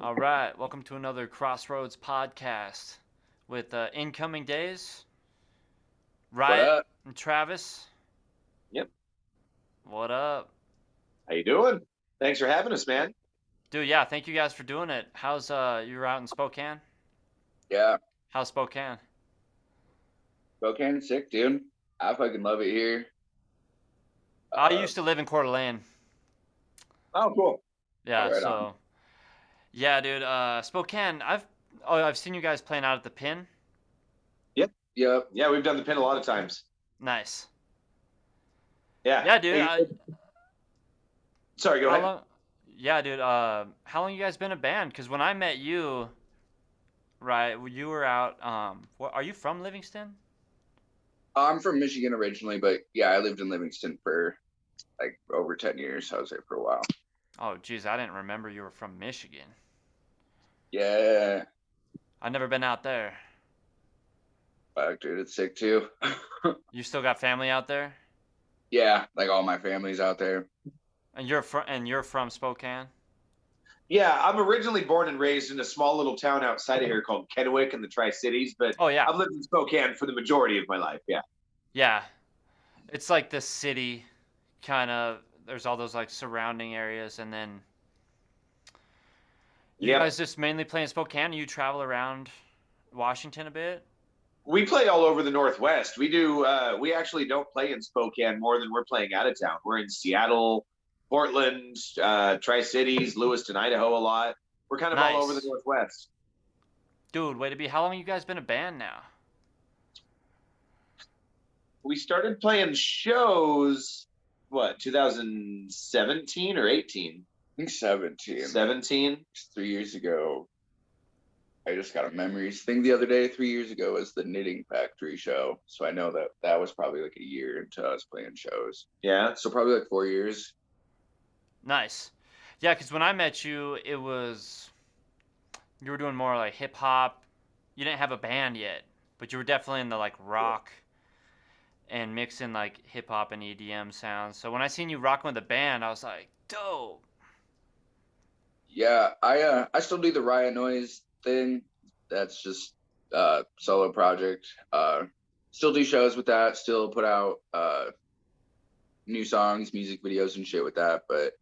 All right, welcome to another Crossroads podcast with Incoming Days, What RyAtt up? and Travis. Yep. What up? How you doing? Thanks for having us, man. Dude, yeah, thank you guys for doing it. How's you were out in Spokane? Yeah, How's Spokane? Spokane's sick, dude. I fucking love it here. I Uh, used to live in Coeur d'Alene. oh, cool. Yeah, Right on. so yeah, dude, Spokane, I've seen you guys playing out at the Pin. Yep. Yep. Yeah, we've done the pin a lot of times. Nice. Yeah. Yeah, dude, Hey, sorry, go how ahead. long Yeah, dude, how long you guys been a band? Cuz when I met you, right, you were out are you from Livingston? I'm from Michigan originally, but yeah, I lived in Livingston for like over 10 years. I was there for a while. Oh, geez, I didn't remember you were from Michigan. Yeah. I've never been out there. Fuck, dude, it's sick too. You still got family out there, Yeah, like all my family's out there. and you're from Spokane. Yeah, I'm originally born and raised in a small little town outside of here called Kennewick in the Tri Cities, but Oh yeah, I've lived in Spokane for the majority of my life. Yeah. yeah. It's like the city, kind of. There's all those like surrounding areas, and then you Yep. guys just mainly play in Spokane. You travel around Washington a bit. We play all over the Northwest. We do. We actually don't play in Spokane more than we're playing out of town. We're in Seattle, Portland, Tri Cities, Lewiston, Idaho a lot. We're kind of all over the Nice, Northwest. dude. Way to be. How long you guys been a band now? We started playing shows. What 2017 or 18? I think 17. 17. 3 years ago. I just got a memories thing the other day. 3 years ago was the Knitting Factory show. So I know that was probably like a year into us playing shows. Yeah. So probably like 4 years. Nice. Yeah, because when I met you, it was you were doing more like hip hop. You didn't have a band yet, but you were definitely in the like rock and mixing like hip hop and EDM sounds. So when I seen you rocking with a band, I was like, dope. Yeah, I still do the Riot Noise thing. That's just solo project. Still do shows with that, still put out new songs, music videos and shit with that, but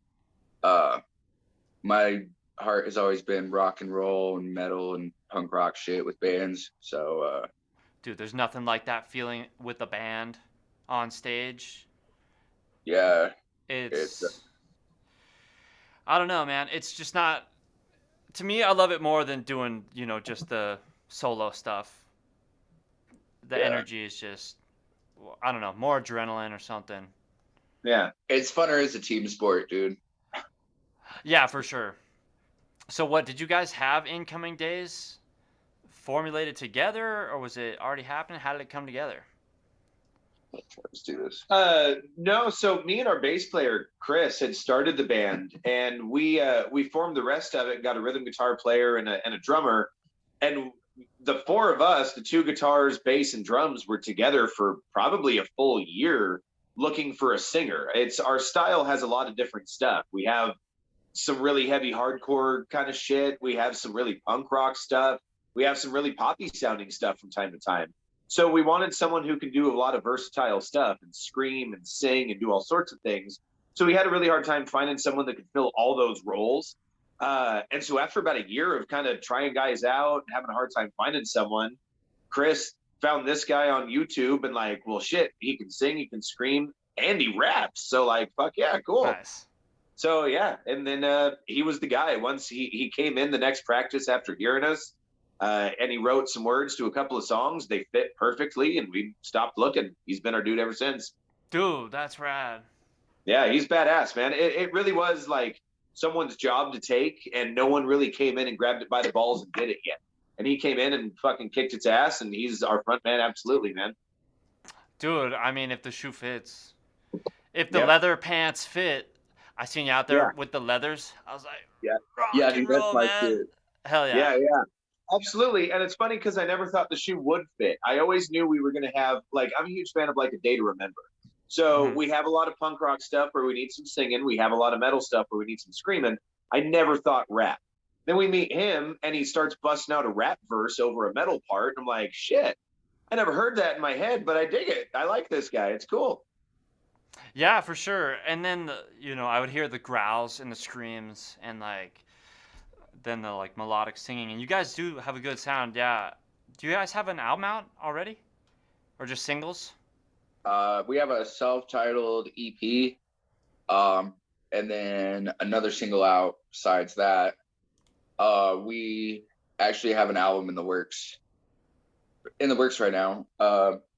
my heart has always been rock and roll and metal and punk rock shit with bands. So Dude, there's nothing like that feeling with a band on stage. yeah, it's It's I don't know, man. It's just not to me. I love it more than doing, just the solo stuff. The yeah, energy is just I don't know, more adrenaline or something. Yeah. it's funner as a team sport, dude. Yeah, for sure. So what did you guys have incoming days formulated together, or was it already happening? How did it come together? Let's do this. No, so me and our bass player Chris had started the band, and we formed the rest of it. Got a rhythm guitar player and a drummer, and the four of us, the two guitars, bass, and drums, were together for probably a full year looking for a singer. It's our style has a lot of different stuff. We have some really heavy hardcore kind of shit. We have some really punk rock stuff. We have some really poppy sounding stuff from time to time. So we wanted someone who can do a lot of versatile stuff and scream and sing and do all sorts of things. So we had a really hard time finding someone that could fill all those roles. And so after about a year of kind of trying guys out and having a hard time finding someone, Chris found this guy on YouTube and like, well, shit, he can sing, he can scream, and he raps. So like, fuck yeah, cool. Nice. So yeah, and then he was the guy. Once he came in the next practice after hearing us, and he wrote some words to a couple of songs. They fit perfectly, and we stopped looking. He's been our dude ever since. Dude, that's rad. Yeah, he's badass, man. It really was like someone's job to take, and no one really came in and grabbed it by the balls and did it yet. And he came in and fucking kicked its ass, and he's our front man, absolutely, man. Dude, I mean, if the shoe fits, if the Yep. leather pants fit, I seen you out Yeah. there with the leathers. I was like, Yeah, yeah, rock and dude, that's roll, my man. shit. Hell yeah. Yeah, yeah. Absolutely. And it's funny because I never thought the shoe would fit. I always knew we were going to have, like, I'm a huge fan of, like, A Day to Remember. So Mhm. we have a lot of punk rock stuff where we need some singing. We have a lot of metal stuff where we need some screaming. I never thought rap. Then we meet him, and he starts busting out a rap verse over a metal part. I'm like, shit, I never heard that in my head, but I dig it. I like this guy. It's cool. Yeah, for sure. And then I would hear the growls and the screams and like then the like melodic singing. And you guys do have a good sound. Yeah. Do you guys have an album out already, or just singles? We have a self-titled EP, and then another single out besides that. We actually have an album in the works right now.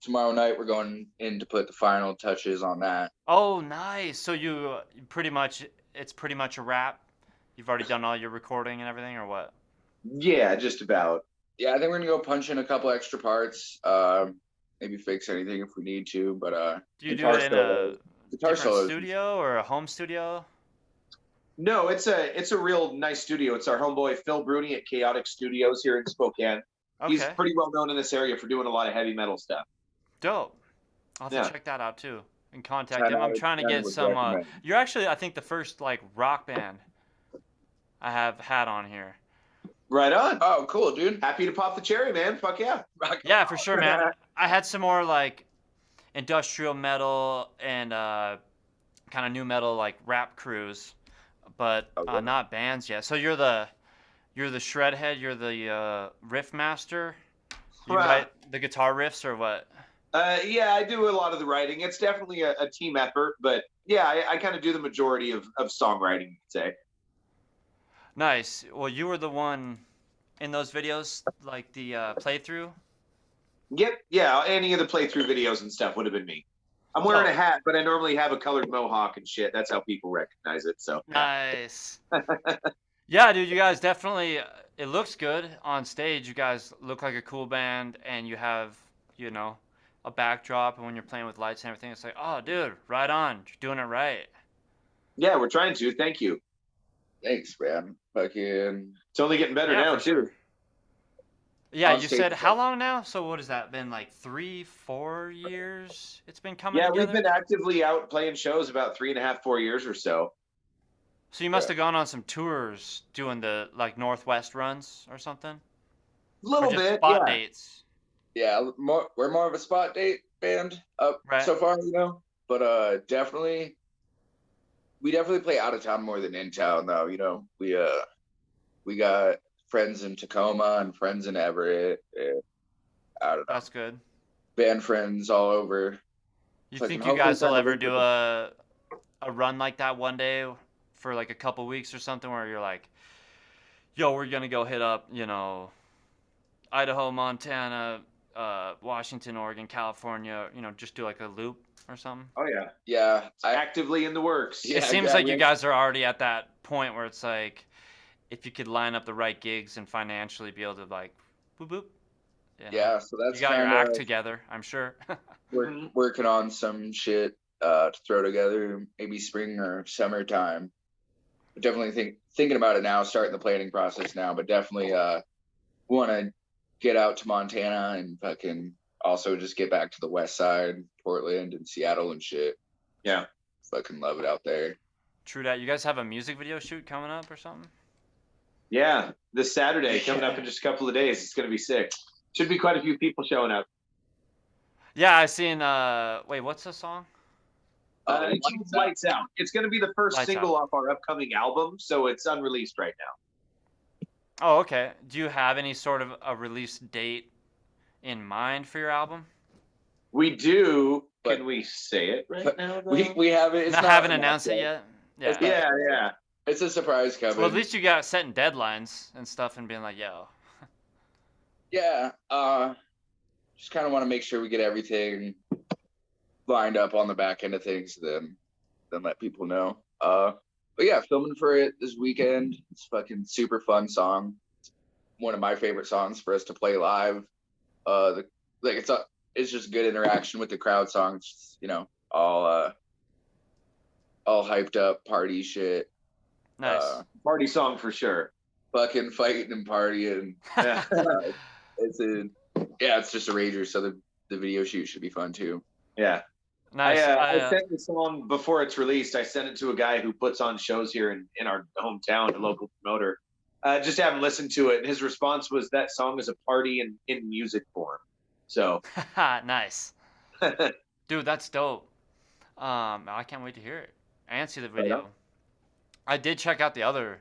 Tomorrow night we're going in to put the final touches on that. Oh, nice. So you it's pretty much a wrap. You've already done all your recording and everything, or what? Yeah, just about. Yeah, I think we're gonna go punch in a couple extra parts. Maybe fix anything if we need to. But Do you do it in a guitar different solos. studio or a home studio? No, it's a real nice studio. It's our homeboy Phil Bruni at Chaotic Studios here in Spokane. Okay. He's pretty well known in this area for doing a lot of heavy metal stuff. Dope. I'll have to Yeah. check that out too and contact him. I'm trying to get some. You're actually, I think, the first like rock band I have had on here. Right on. Oh, cool, dude. Happy to pop the cherry, man. Fuck yeah. Yeah, for sure, man. I had some more like industrial metal and kind of new metal like rap crews, but Okay. not bands yet. So you're the shred head. You're the riff master. You write the guitar riffs or what? Yeah, I do a lot of the writing. It's definitely a team effort, but yeah, I kind of do the majority of songwriting, you'd say. Nice. Well, you were the one in those videos, like the playthrough. Yep, yeah, any of the playthrough videos and stuff would have been me. I'm wearing a hat, but I normally have a colored mohawk and shit. That's how people recognize it. So Nice. Yeah, dude, you guys definitely. It looks good on stage. You guys look like a cool band, and you have, a backdrop, and when you're playing with lights and everything, it's like, oh, dude, right on. You're doing it right. yeah, we're trying to. Thank you. Thanks, man. Fucking. It's only getting better Yeah, now for too. sure. Yeah, On you stage said stuff. how long now? So what has that been, like 3-4 years? It's been coming Yeah, together. we've been actively out playing shows about 3.5, 4 years or so. So you must have gone on some tours doing the like Northwest runs or something, A or little just bit, spot yeah. dates. Yeah, we're more of a spot date band Right. so far, But we definitely play out of town more than in town, though. We got friends in Tacoma and friends in Everett. I don't know. That's good. Band friends all over. You Fucking think you hopefully guys will send a ever link do with a run like that one day for like a couple weeks or something where you're like, yo, we're gonna go hit up, Idaho, Montana, Washington, Oregon, California, just do like a loop or something? Oh yeah, Yeah, actively in the works. Yeah, It seems yeah, like we you guys are already at that point where it's like, if you could line up the right gigs and financially be able to like, boop boop. Yeah, so that's You got your kind act of together, I'm sure. working on some shit to throw together, maybe spring or summertime. But definitely thinking about it now, starting the planning process now. But definitely want to get out to Montana and fucking also just get back to the west side, Portland and Seattle and shit. Yeah. Fucking love it out there. True that. You guys have a music video shoot coming up or something? Yeah, this Saturday coming up in just a couple of days. It's gonna be sick. Should be quite a few people showing up. Yeah, I seen. Wait, what's the song? It's Lights Out. It's gonna be the first Lights single off our upcoming album, so it's unreleased right now. Oh, okay. Do you have any sort of a release date in mind for your album? We do. But- Can we say it right now? though? We haven't. It's I not haven't announced it yet. Yeah. Yeah. It's a surprise coming. Well, at least you got setting deadlines and stuff and being like, yo. Yeah. Just kind of want to make sure we get everything lined up on the back end of things, then let people know. But yeah, filming for it this weekend. It's fucking super fun song. It's one of my favorite songs for us to play live. It's just good interaction with the crowd songs, all hyped up party shit. Nice. Party song for sure. Fucking fighting and partying. Yeah. It's just a rager, so the video shoot should be fun too. Yeah. Nice. I sent the song before it's released. I sent it to a guy who puts on shows here in our hometown, a local promoter. just haven't listened to it. And his response was that song is a party in music form. So Nice. Dude, that's dope. I can't wait to hear it and see the video. I did check out the other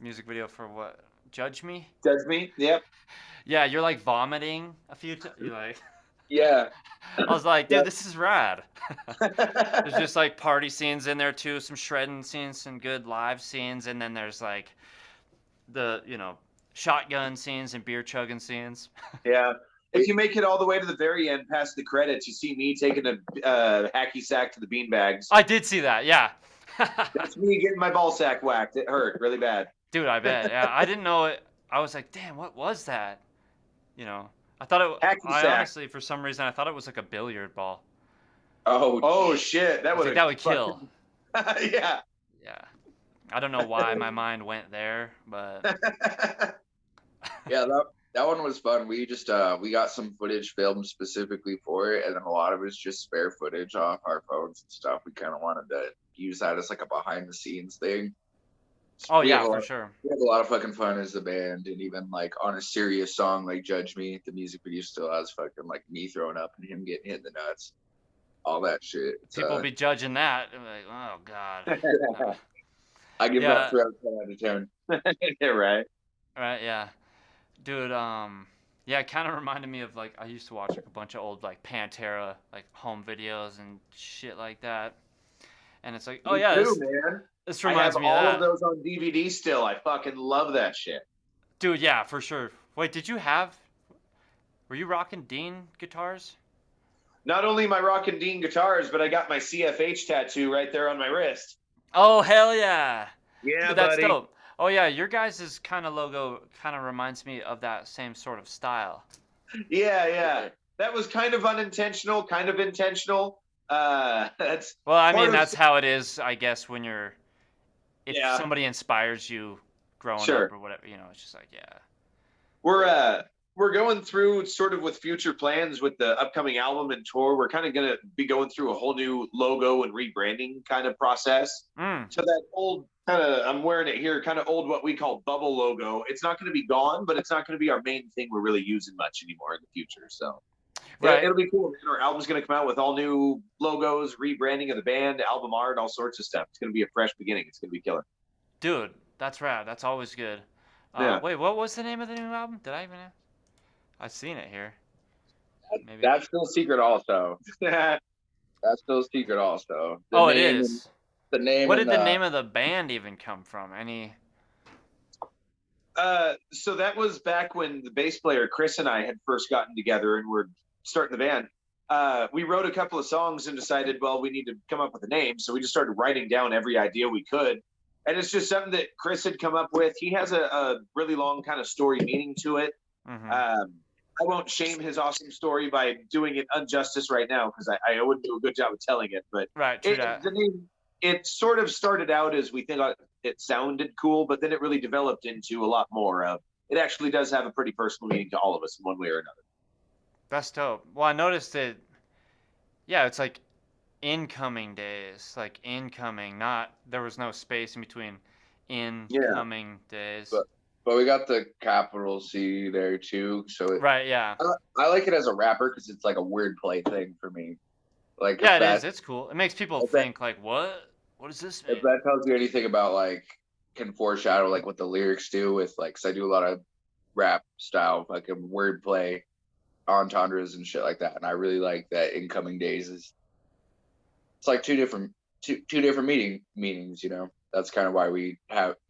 music video for what? Judge Me? Judge Me? Yep. Yeah, you're like vomiting a few times. You're like, Yeah. I was like, dude, Yeah. this is rad. There's just like party scenes in there too, some shredding scenes, some good live scenes, and then there's like the shotgun scenes and beer chugging scenes. Yeah. If you make it all the way to the very end, past the credits, you see me taking a hacky sack to the beanbags. I did see that, yeah. That's me getting my ball sack whacked. It hurt really bad. Dude, I bet. Yeah, I didn't know it. I was like, damn, what was that? I thought it. Hacky I sack. honestly, for some reason, I thought it was like a billiard ball. Oh shit! That I was would like, that would kill. Yeah. Yeah. I don't know why my mind went there, but Yeah, that one was fun. We just we got some footage filmed specifically for it, and then a lot of it's just spare footage off our phones and stuff. We kind of wanted to use that as like a behind the scenes thing. oh We yeah, have a for lot- sure. We have a lot of fucking fun as a band, and even like on a serious song like "Judge Me," the music video still has fucking like me throwing up and him getting hit in the nuts, all that shit. It's, People be judging that. They're like, oh god. I give Yeah. that 3 out of 10. Yeah, right. Right, yeah. Dude, yeah, it kind of reminded me of like I used to watch like a bunch of old like Pantera like home videos and shit like that. And it's like, oh yeah, Me too, man. this I reminds have me of all that. of those on DVD still. I fucking love that shit. Dude, yeah, for sure. Wait, were you rocking Dean guitars? Not only my Rockin' Dean guitars, but I got my CFH tattoo right there on my wrist. Oh, hell yeah. Yeah, Dude, that's buddy. dope. Oh yeah, your guys' kind of logo kind of reminds me of that same sort of style. Yeah. That was kind of unintentional, kind of intentional. That's Well, I part mean, of- that's how it is, I guess, when if Yeah. somebody inspires you growing Sure. up or whatever, it's just like, yeah. We're going through sort of with future plans with the upcoming album and tour. We're kind of going to be going through a whole new logo and rebranding kind of process. Mm. So that old I'm wearing it here, kind of old what we call bubble logo. It's not going to be gone, but it's not going to be our main thing we're really using much anymore in the future. So Right. it'll be cool, man. Our album's going to come out with all new logos, rebranding of the band, album art, all sorts of stuff. It's going to be a fresh beginning. It's going to be killer. Dude, that's rad. That's always good. Yeah. Wait, what was the name of the new album? Did I even have? I've seen it here. Maybe. That's still secret, also. That's still secret, also. The It name is. The name. What and did the name of the band even come from? So that was back when the bass player Chris and I had first gotten together and we're starting the band. We wrote a couple of songs and decided, well, we need to come up with a name. So we just started writing down every idea we could. And it's just something that Chris had come up with. He has a really long kind of story meaning to it. Mm-hmm. I won't shame his awesome story by doing it injustice right now because I wouldn't do a good job of telling it. But Right, true that. the name, it sort of started out as we think it sounded cool, but then it really developed into a lot more of it actually does have a pretty personal meaning to all of us in one way or another. That's dope. Well, I noticed it. Yeah, it's like incoming days, like incoming. There was no space in between incoming days. But we got the capital C there too, so Right, yeah. I like it as a rapper because it's like a wordplay thing for me. Like Yeah, if it that, is. It's cool. It makes people if that- think like, what? What does this mean? If that tells you anything about like can foreshadow like what the lyrics do with like, cause I do a lot of rap style like wordplay, entendres and shit like that, and I really like that incoming days is. It's like two different meanings, That's kind of why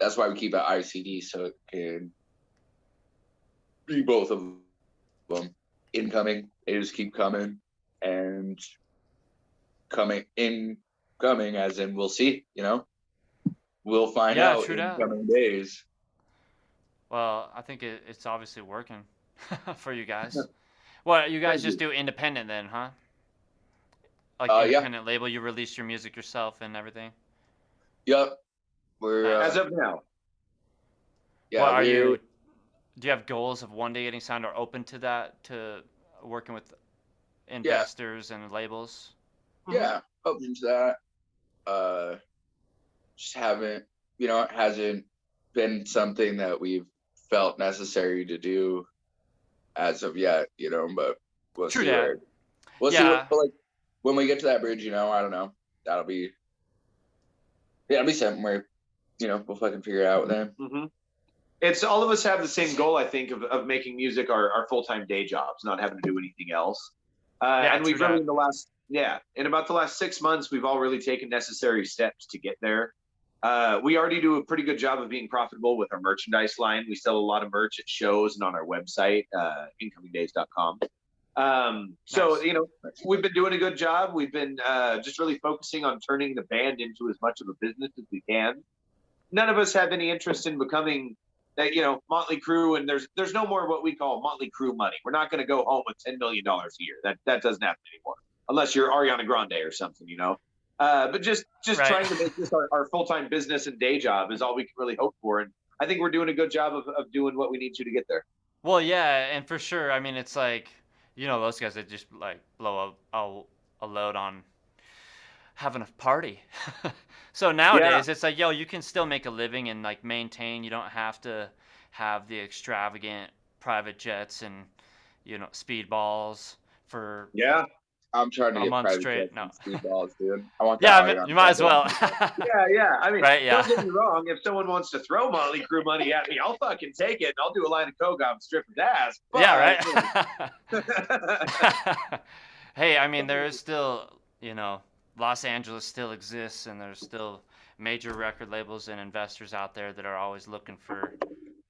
that's why we keep it ICD, so it can be both of them. Incoming, they just keep coming, and incoming as in we'll see, we'll find Yeah, out true in that. coming days. Well, I think it's obviously working for you guys. Well, you guys just do independent then, huh? Like Yeah. independent label, you release your music yourself and everything. Yep, we're As of now. yeah. Well, we're- do you have goals of one day getting signed or open to that, to working with investors and labels? Yeah, open to that. Just haven't, it hasn't been something that we've felt necessary to do as of yet, you know, but we'll True see that. we'll see Yeah. but like when we get to that bridge, you know, I don't know. That'll be something where, you know, we'll fucking figure it out then. Mm-hmm. It's all of us have the same goal, I think, of making music our full-time day jobs, not having to do anything else. Yeah, And we've true really that. in about the last 6 months, we've all really taken necessary steps to get there. We already do a pretty good job of being profitable with our merchandise line. We sell a lot of merch at shows and on our website, incomingdays.com. So, Nice. you know, we've been doing a good job. We've been just really focusing on turning the band into as much of a business as we can. None of us have any interest in becoming that, you know, Motley Crue, and there's no more what we call Motley Crue money. We're not going to go home with $10 million a year. That doesn't happen anymore, unless you're Ariana Grande or something, you know. But just Right. trying to make this our full-time business and day job is all we can really hope for. And I think we're doing a good job of doing what we need to get there. Well, yeah, and for sure. I mean, it's like, you know, those guys that just like blow a load on having a party. So nowadays, it's like, yo, you can still make a living and like maintain. You don't have to have the extravagant private jets and, you know, speedballs for Yeah. I'm trying to a get month private straight. jets No. and speedballs, dude. I want Yeah, that. I mean, you might as well. Yeah. I mean, Right, yeah. don't get me wrong. If someone wants to throw Motley Crue money at me, I'll fucking take it. And I'll do a line of coke on strip his ass. But, Yeah, right. Hey, I mean, there is still, you know, Los Angeles still exists, and there's still major record labels and investors out there that are always looking for.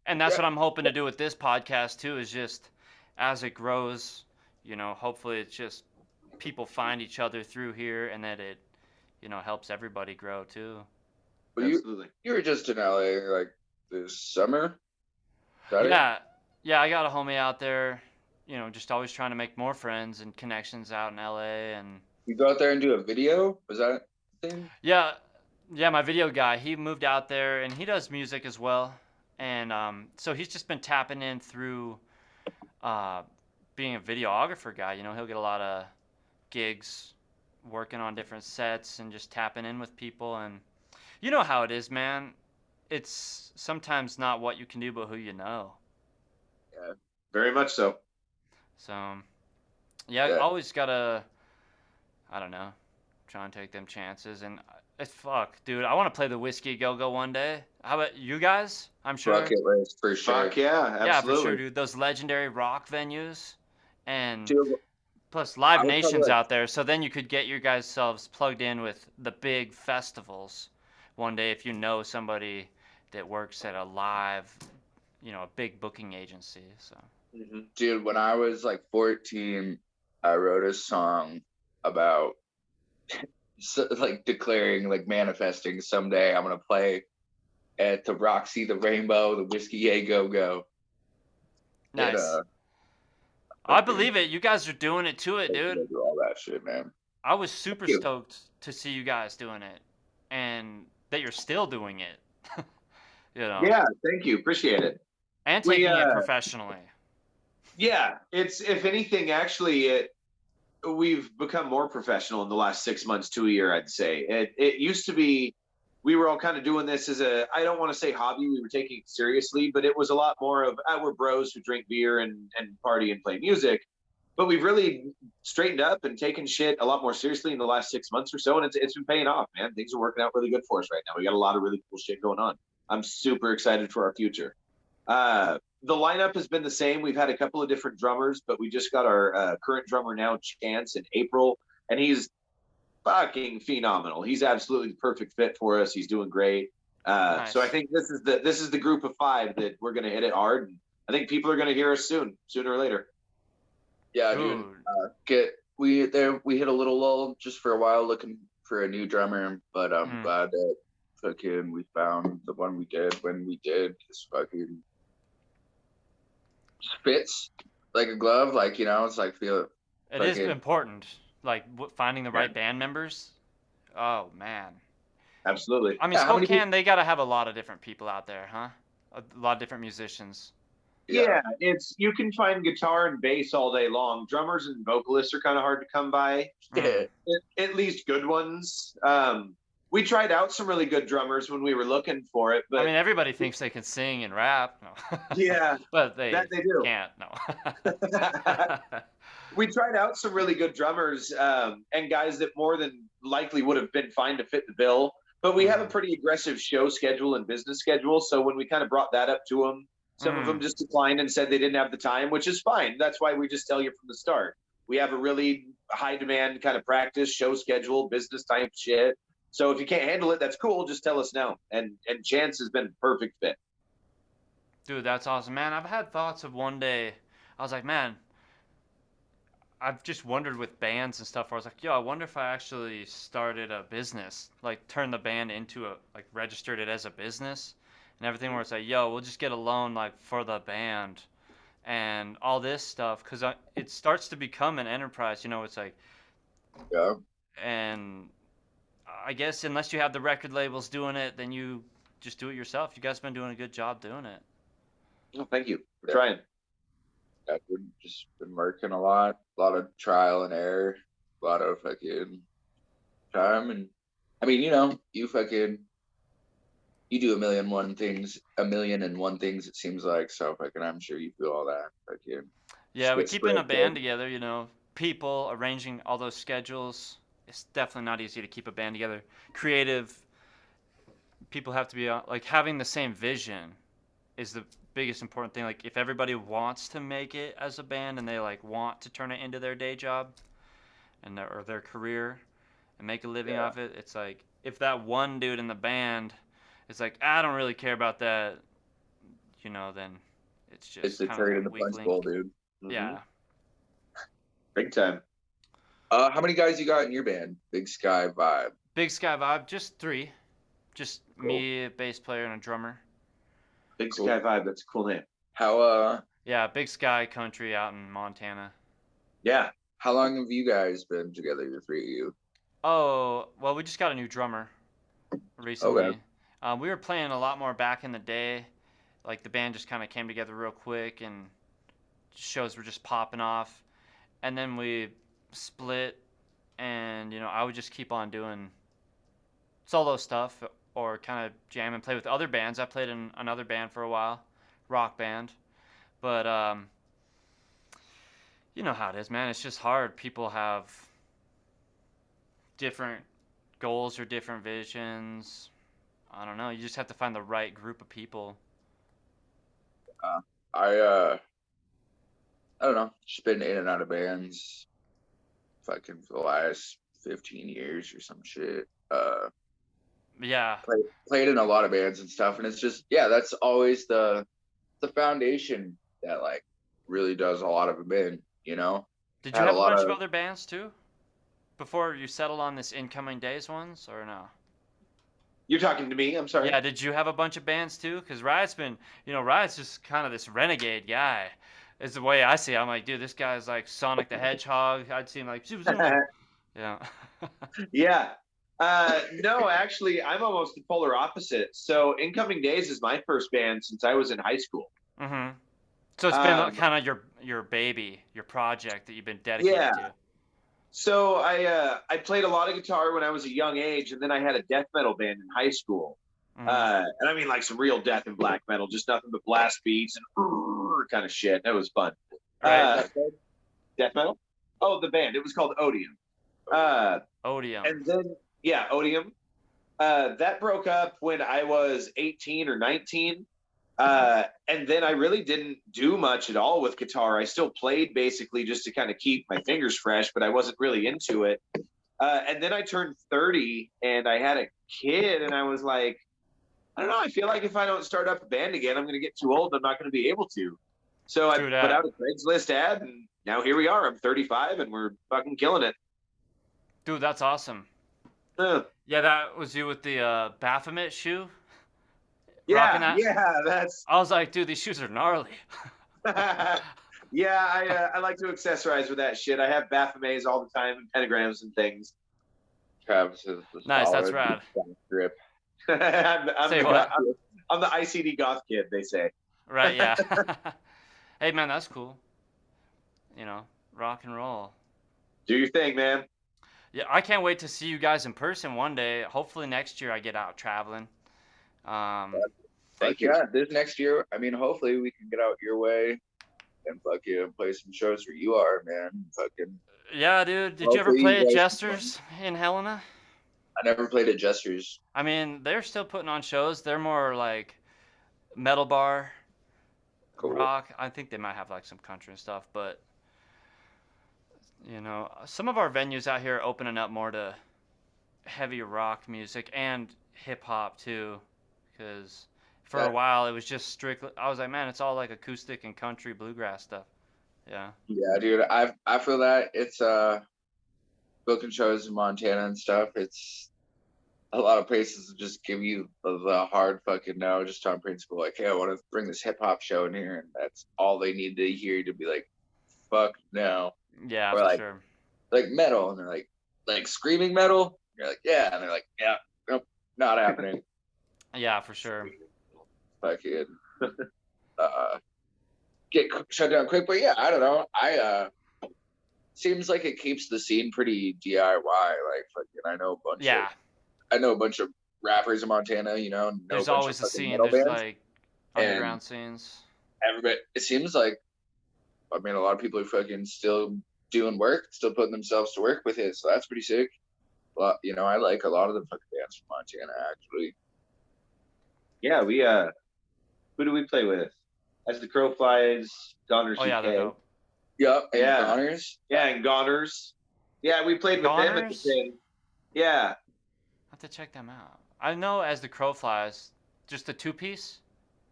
And that's what I'm hoping to do with this podcast too. Is just as it grows, you know, hopefully it's just people find each other through here, and that it, you know, helps everybody grow too. Well, Absolutely. you were just in LA like this summer? Is that it? Yeah, I got a homie out there, you know, just always trying to make more friends and connections out in LA. And You go out there and do a video? Was that a thing? yeah, my video guy, he moved out there and he does music as well. And so he's just been tapping in through uh, being a videographer guy. You know, he'll get a lot of gigs working on different sets and just tapping in with people. And you know how it is, man. It's sometimes not what you can do, but who you know. Yeah, very much so. So, yeah, always gotta, I don't know, try and take them chances. And fuck, dude, I want to play the Whiskey Go Go one day. How about you guys? I'm sure. Bucket list for sure. Fuck yeah, absolutely. Yeah, for sure, dude. Those legendary rock venues, and Dude, plus Live I would Nation's probably- out there. So then you could get your guys selves plugged in with the big festivals one day if you know somebody that works at a live, you know, a big booking agency. So. Dude, when I was like 14, I wrote a song about like declaring, like manifesting someday I'm gonna play at the Roxy, the Rainbow, the Whiskey A Go Go. Nice. And, I believe it. You guys are doing it to it, dude. do all that shit, man. I was super stoked to see you guys doing it, and that you're still doing it. You know. Yeah, thank you. Appreciate it. And taking it professionally. Yeah, it's, if anything, actually, we've become more professional in the last 6 months to a year, I'd say. It used to be, we were all kind of doing this as a, I don't want to say hobby, we were taking it seriously, but it was a lot more of, we're bros who drink beer and party and play music. But we've really straightened up and taken shit a lot more seriously in the last 6 months or so, and it's been paying off, man. Things are working out really good for us right now. We got a lot of really cool shit going on. I'm super excited for our future. The lineup has been the same. We've had a couple of different drummers, but we just got our current drummer now, Chance, in April, and he's fucking phenomenal. He's absolutely the perfect fit for us. He's doing great. Nice. So I think this is the group of 5 that we're gonna hit it hard. And I think people are gonna hear us sooner or later. Yeah, dude. We hit a little lull just for a while looking for a new drummer, but I'm glad that fucking we found the one we did when we did. Just fucking fits like a glove, like, you know, it's like feel it is important, like finding the right band members. Oh man, absolutely. I mean, Spokane, they got to have a lot of different people out there, huh? A lot of different musicians. Yeah, it's, you can find guitar and bass all day long. Drummers and vocalists are kind of hard to come by. At least good ones. we tried out some really good drummers when we were looking for it, I but mean, everybody thinks they can sing and rap, no. yeah, But that they they do. can't, no. We tried out some really good drummers and guys that more than likely would have been fine to fit the bill. But we have a Mhm. pretty aggressive show schedule and business schedule. So when we kind of brought that up to them, some of them Mm. just declined and said they didn't have the time, which is fine. That's why we just tell you from the start. We have a really high demand kind of practice, show schedule, business type shit. So if you can't handle it, that's cool. Just tell us now. And Chance has been a perfect fit. Dude, that's awesome, man. I've had thoughts of one day. I was like, man, I've just wondered with bands and stuff where I was like, yo, I wonder if I actually started a business, like turned the band into a, like registered it as a business and everything where it's like, yo, we'll just get a loan like for the band and all this stuff because it starts to become an enterprise, it's like, Yeah. and I guess unless you have the record labels doing it, then you just do it yourself. You guys been doing a good job doing it. Oh, thank you for Yeah. trying. We've just been working a lot of trial and error, a lot of fucking time. And I mean, you do a million and one things, it seems like. So fucking, I'm sure you feel all that. Fucking Yeah, we get keeping a spread band thin. together, people arranging all those schedules. It's definitely not easy to keep a band together. Creative people have to be like having the same vision is the biggest important thing. Like if everybody wants to make it as a band and they like want to turn it into their day job and or their career and make a living Yeah. off it, it's like if that one dude in the band is like, I don't really care about that, then it's It's just the kind of cherry in a the weak punch bowl, link. dude. Yeah. Big time. How many guys you got in your band? Big Sky Vibe. Big Sky Vibe, just 3. Just Cool. me, a bass player, and a drummer. Big Cool. Sky Vibe. That's a cool name. Yeah, Big Sky Country out in Montana. Yeah. How long have you guys been together, the three of you? Oh, well, we just got a new drummer recently. Okay. We were playing a lot more back in the day. Like the band just kind of came together real quick and shows were just popping off. And then we split and, I would just keep on doing solo stuff or kind of jam and play with other bands. I played in another band for a while, rock band. But you know how it is, man. It's just hard. People have different goals or different visions. I don't know. You just have to find the right group of people. I don't know. Just been in and out of bands, fucking for the last 15 years or some shit. Yeah. Played in a lot of bands and stuff, and it's just that's always the foundation that like really does a lot of it in. Did you Had a have a lot bunch of of other bands too? Before you settled on this Incoming Days ones, or no? You're talking to me. I'm sorry. Yeah, did you have a bunch of bands too? Because RyAtt's been, RyAtt's just kind of this renegade guy. Is the way I see it. I'm like, dude, this guy's like Sonic the Hedgehog. I'd see him like, zoom, zoom. Yeah. Yeah. No, actually, I'm almost the polar opposite. So, Incoming Days is my first band since I was in high school. Mm-hmm. So it's been Um, kind of your baby, your project that you've been dedicated yeah. to. So I played a lot of guitar when I was a young age, and then I had a death metal band in high school. Mm-hmm. And I mean like some real death and black metal, just nothing but blast beats and kind of shit. That was fun. Right. Death metal? Oh, the band. It was called Odium. Odium. And then Odium. That broke up when I was 18 or 19. And then I really didn't do much at all with guitar. I still played basically just to kind of keep my fingers fresh, but I wasn't really into it. And then I turned 30 and I had a kid, and I was like, I don't know. I feel like if I don't start up a band again, I'm going to get too old. I'm not going to be able to. So I put out a Craigslist ad, and now here we are. I'm 35, and we're fucking killing it. Dude, that's awesome. Yeah, that was you with the Baphomet shoe? Yeah, that's. I was like, dude, these shoes are gnarly. Yeah, I like to accessorize with that shit. I have Baphomets all the time and pentagrams and things. Travis is nice, that's rad. Grip. I'm Say what? I'm the ICD goth kid, they say. Right, yeah. Hey, man, that's cool. Rock and roll. Do your thing, man. Yeah, I can't wait to see you guys in person one day. Hopefully next year I get out traveling. Um, Thank you. Yeah, this next year, I mean, hopefully we can get out your way and fucking play some shows where you are, man. Fucking. yeah, dude. Did you ever Hopefully play you at guys can come. Jesters in Helena? I never played at Jester's. I mean, they're still putting on shows. They're more like metal bar, Cool. rock. I think they might have like some country and stuff, but some of our venues out here are opening up more to heavy rock music and hip hop too, because for a That, while it was just strictly. I was like, man, it's all like acoustic and country bluegrass stuff. Yeah. yeah, dude. I feel that it's booking shows in Montana and stuff. It's a lot of places will just give you the hard fucking no, just on principle. Like, hey, I want to bring this hip hop show in here, and that's all they need to hear to be like, fuck no. Yeah, Or for like sure. metal, and they're like screaming metal. You're like, yeah, and they're like, yeah, nope, not happening. Yeah, for sure. Fucking get shut down quick. But yeah, I don't know. Seems like it keeps the scene pretty DIY. Like fucking, Yeah, I know a bunch of rappers in Montana. Know a there's bunch of always a fucking scene. metal There's bands, like and underground scenes. everybody. It seems like, I mean, a lot of people are fucking still doing work, still putting themselves to work with it. So that's pretty sick. Well, I like a lot of the fucking bands from Montana, actually. Yeah, we who do we play with? As the Crow Flies, Goners Oh yeah, they're UK. dope. Yep, and Yeah. Goners. Yeah, and Goners. Yeah, we played with them at the Goners? thing. Yeah. I have to check them out. I know As the Crow Flies, just a two-piece.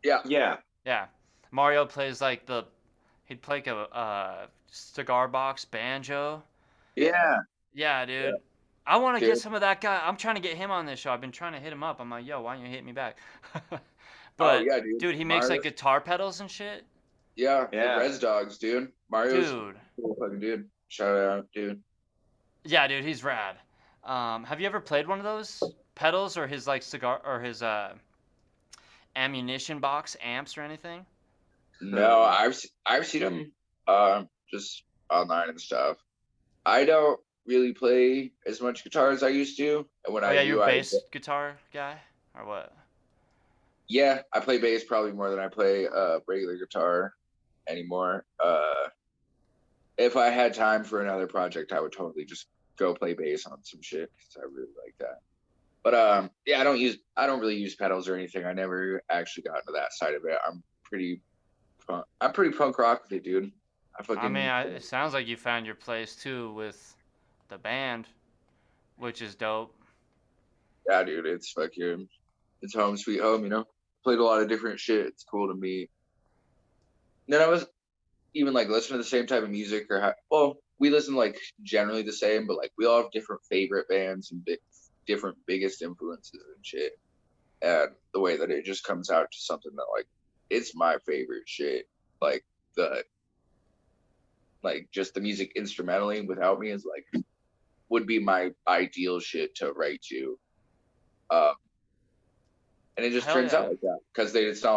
Yeah. Yeah. Yeah, Mario plays like he'd play like a cigar box banjo. Yeah. Yeah, dude. Yeah. I want to Dude. get some of that guy. I'm trying to get him on this show. I've been trying to hit him up. I'm like, yo, why don't you hit me back? But yeah, dude, he makes like guitar pedals and shit. Yeah. Yeah. The RyAtt Dogs, dude. Mario's Dude. cool fucking dude. Shout out, dude. Yeah, dude, he's rad. Have you ever played one of those pedals or his like cigar or his ammunition box amps or anything? No, I've seen him just online and stuff. I don't really play as much guitar as I used to, and when Oh I yeah, do, you're a bass guitar guy or what? yeah, I play bass probably more than I play regular guitar anymore. If I had time for another project, I would totally just go play bass on some shit because I really like that. But yeah, I don't really use pedals or anything. I never actually got into that side of it. I'm pretty punk rock with it, dude. I mean, it sounds like you found your place too with the band, which is dope. Yeah, dude, it's fucking, it's home sweet home. Played a lot of different shit. It's cool to meet. Then I was even like listening to the same type of music we listen like generally the same, but like we all have different favorite bands and different biggest influences and shit. And the way that it just comes out to something that like it's my favorite shit. Like just the music instrumentally without me is like would be my ideal shit to write to. And it just turns out like that because it's not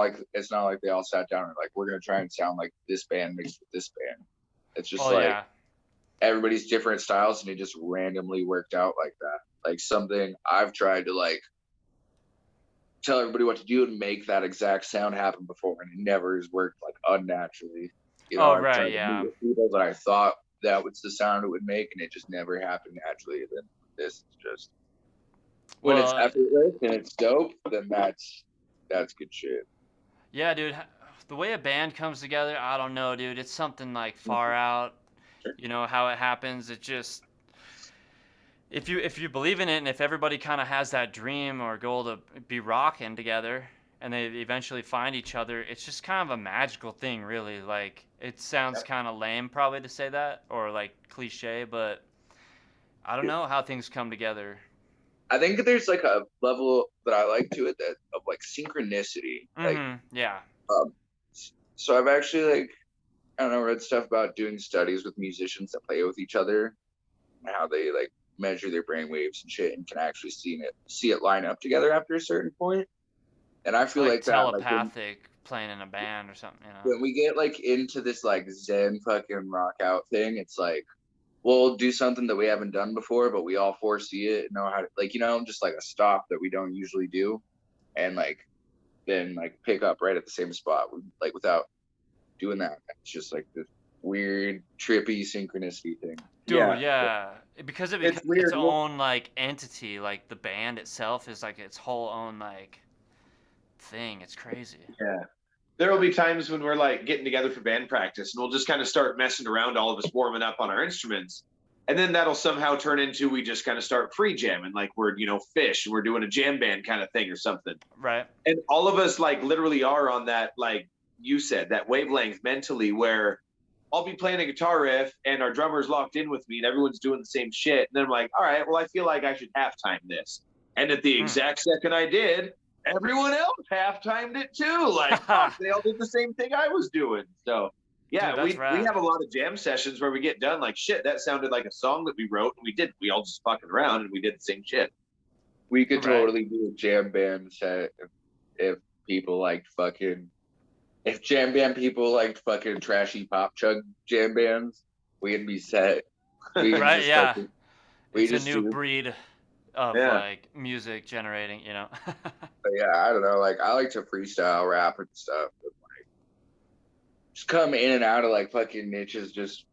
like they all sat down and like we're gonna try and sound like this band mixed with this band. It's just everybody's different styles and it just randomly worked out like that. Like something I've tried to like tell everybody what to do and make that exact sound happen before, and it never has worked like unnaturally. Oh, I've right, tried yeah. to meet people that I thought that was the sound it would make, and it just never happened naturally. And then this is just when it's effortless and it's dope, then that's good shit. Yeah, dude. The way a band comes together, I don't know, dude. It's something like far out. You know how it happens. It just if you believe in it, and if everybody kind of has that dream or goal to be rocking together, and they eventually find each other, it's just kind of a magical thing, really. Like it sounds kind of lame probably to say that or like cliche, but I don't know how things come together. I think there's like a level that I like to it that of like synchronicity. Like yeah. So I've actually I don't know, read stuff about doing studies with musicians that play with each other and how they like measure their brain waves and shit and can actually see it line up together after a certain point. And I feel like telepathic playing in a band or something, When we get like into this like Zen fucking rock out thing, it's like we'll do something that we haven't done before, but we all foresee it and know how to, like, you know, just like a stop that we don't usually do, and like then like pick up right at the same spot, like without doing that. It's just like this weird, trippy synchronicity thing. Dude, yeah. Because it It's becomes its weird. own like entity, like the band itself is like its whole own like thing. It's crazy. Yeah. There will be times when we're like getting together for band practice and we'll just kind of start messing around, all of us warming up on our instruments. And then that'll somehow turn into we just kind of start free jamming, like we're, you know, Fish and we're doing a jam band kind of thing or something. Right. And all of us like literally are on that, like you said, that wavelength mentally where I'll be playing a guitar riff and our drummer's locked in with me and everyone's doing the same shit. And then I'm like, all right, well, I feel like I should halftime this. And at the exact second I did, everyone else half-timed it too. Like, fuck, they all did the same thing I was doing. So, yeah, Dude, we rad. have a lot of jam sessions where we get done like, shit, that sounded like a song that we wrote. And we did. We all just fucking around and we did the same shit. We could Right. totally do a jam band set if people liked fucking, if jam band people liked fucking trashy pop chug jam bands, we'd be set. We Right, just yeah. fucking- we It's a just new do- breed of Yeah. like music generating, you know. But yeah, I don't know. Like, I like to freestyle rap and stuff. But like, just come in and out of like fucking niches. Just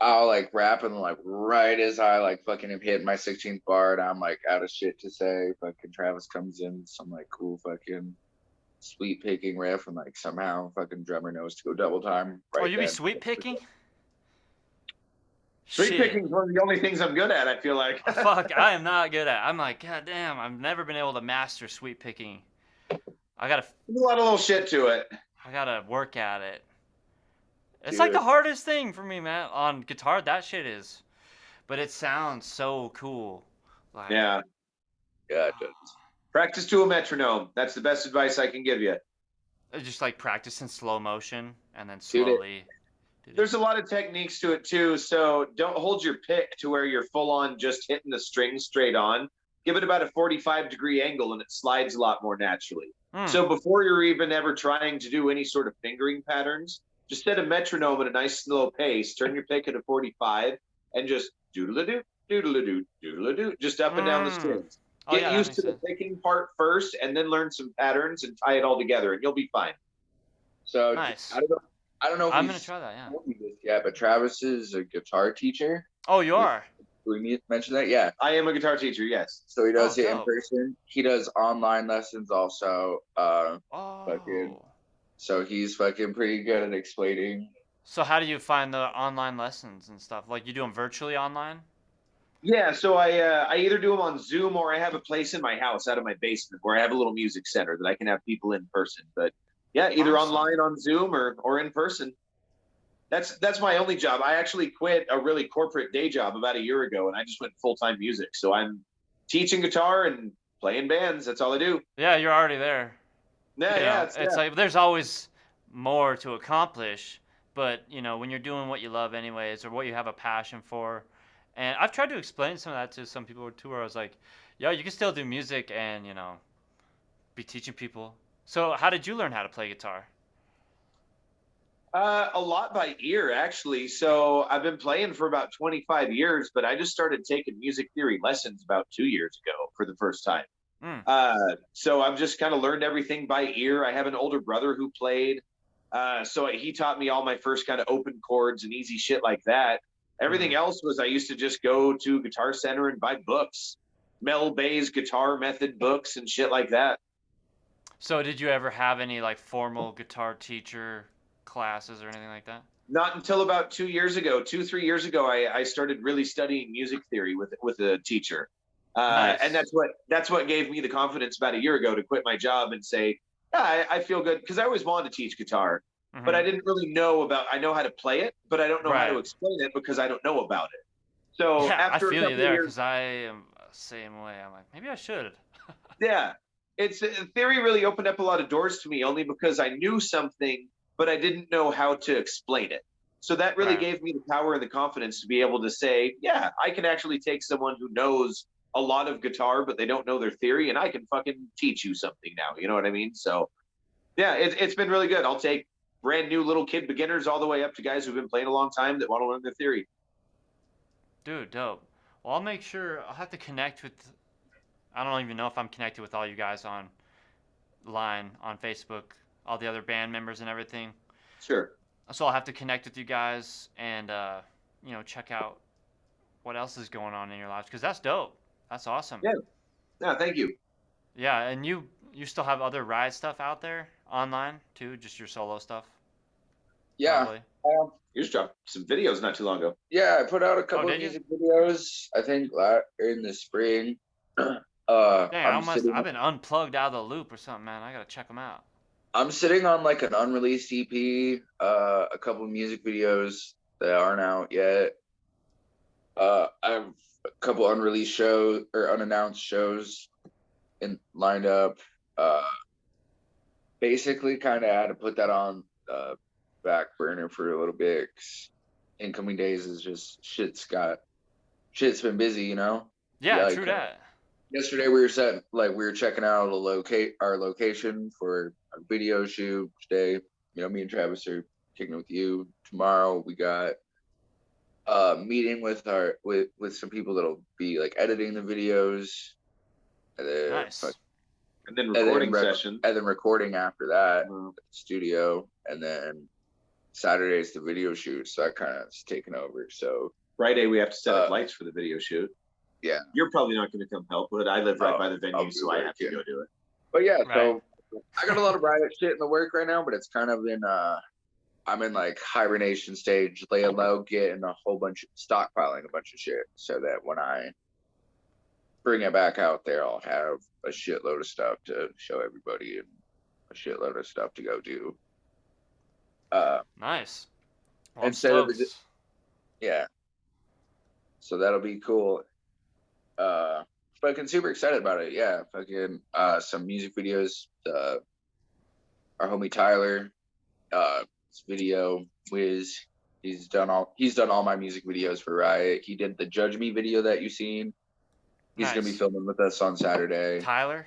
I'll like rap and like right as I like fucking have hit my 16th bar and I'm like out of shit to say. Fucking Travis comes in some like cool fucking sweet picking riff and like somehow fucking drummer knows to go double time. Oh, Right you be then. sweet picking? Street Shit. picking is one of the only things I'm good at, I feel like. Fuck, I am not good at. I'm like, god damn, I've never been able to master sweet picking. I gotta There's a lot of little shit to it. work at it. It's like the Dude. hardest thing for me, man. On guitar, that shit is. But it sounds so cool. Like, Yeah. Yeah, it does. Practice to a metronome. That's the best advice I can give you. just like practice in slow motion and then Dude, slowly. There's a lot of techniques to it too. So don't hold your pick to where you're full on just hitting the string straight on. Give it about a 45-degree angle and it slides a lot more naturally. So before you're even ever trying to do any sort of fingering patterns, just set a metronome at a nice slow pace, turn your pick at a 45 and just doodle-a-doo, doodle-a-doo, doodle-a-doo, just up and down the strings. Oh, Get yeah, that used makes to the sense. picking part first and then learn some patterns and tie it all together and you'll be fine. So Nice. I don't know if I'm he's gonna try that, yeah. told you this yet, but Travis is a guitar teacher. Oh, you are? We mentioned that, yeah. I am a guitar teacher, yes. So he does it in dope. person. He does online lessons also. Oh. So he's fucking pretty good at explaining. So how do you find the online lessons and stuff? Like, you do them virtually online? Yeah, so I either do them on Zoom or I have a place in my house out of my basement where I have a little music center that I can have people in person. But yeah, either Awesome. online on Zoom or in person. That's my only job. I actually quit a really corporate day job about a year ago and I just went full-time music. So I'm teaching guitar and playing bands. That's all I do. Yeah, you're already there. Yeah, You know, yeah. it's like there's always more to accomplish, but you know, when you're doing what you love anyways or what you have a passion for. And I've tried to explain some of that to some people too, where I was like, yo, you can still do music and, you know, be teaching people. So how did you learn how to play guitar? A lot by ear, actually. So I've been playing for about 25 years, but I just started taking music theory lessons about 2 years ago for the first time. So I've just kind of learned everything by ear. I have an older brother who played. So he taught me all my first kind of open chords and easy shit like that. Everything else was I used to just go to Guitar Center and buy books, Mel Bay's guitar method books and shit like that. So did you ever have any like formal guitar teacher classes or anything like that? Not until about 2 years ago, 3 years ago, I started really studying music theory with a teacher. Nice. And that's what gave me the confidence about a year ago to quit my job and say, yeah, I feel good because I always wanted to teach guitar, but I didn't really know I know how to play it, but I don't know how to explain it because I don't know about it. So yeah, after I feel a you couple there years, because I am the same way. I'm like, maybe I should. yeah, theory really opened up a lot of doors to me only because I knew something, but I didn't know how to explain it. So that really gave me the power and the confidence to be able to say, yeah, I can actually take someone who knows a lot of guitar, but they don't know their theory, and I can fucking teach you something now. You know what I mean? So yeah, it's been really good. I'll take brand new little kid beginners all the way up to guys who've been playing a long time that want to learn their theory. Dude, dope. Well, I'll make sure I'll have to connect with. I don't even know if I'm connected with all you guys on line on Facebook, all the other band members and everything. Sure. So I'll have to connect with you guys and check out what else is going on in your lives because that's dope. That's awesome. Yeah. No, thank you. Yeah, and you still have other ride stuff out there online too, just your solo stuff. Yeah. Probably. You just dropped some videos not too long ago. Yeah, I put out a couple did of you? music videos. I think in the spring. Dang, I've been unplugged out of the loop or something, man. I gotta check them out. I'm sitting on like an unreleased EP, a couple of music videos that aren't out yet. I have a couple unreleased shows or unannounced shows lined up. Basically, kind of had to put that on back burner for a little bit. 'Cause incoming days is just shit's been busy, you know. Yeah, Like, true that. yesterday we were checking out our location for a video shoot. Today, me and Travis are kicking it with you. Tomorrow we got a meeting with some people that'll be like editing the videos. And then, Nice. And then recording session. And then recording after that at the studio. And then Saturday's the video shoot. So that kind of is taken over. So Friday we have to set up lights for the video shoot. Yeah. You're probably not going to come help, but I live right by the venue, so I have to go do it. But yeah, Right. So I got a lot of RyAtt shit in the work right now, but it's kind of in I'm in like hibernation stage, laying low, getting stockpiling a bunch of shit so that when I bring it back out there, I'll have a shitload of stuff to show everybody and a shitload of stuff to go do. Nice. Well, instead of stoked. yeah. So that'll be cool. Fucking super excited about it. Yeah, fucking some music videos. Our homie Tyler, his video Wiz. He's done all my music videos for RyAtt. He did the Judge Me video that you've seen. He's gonna be Nice. filming with us on Saturday. Tyler?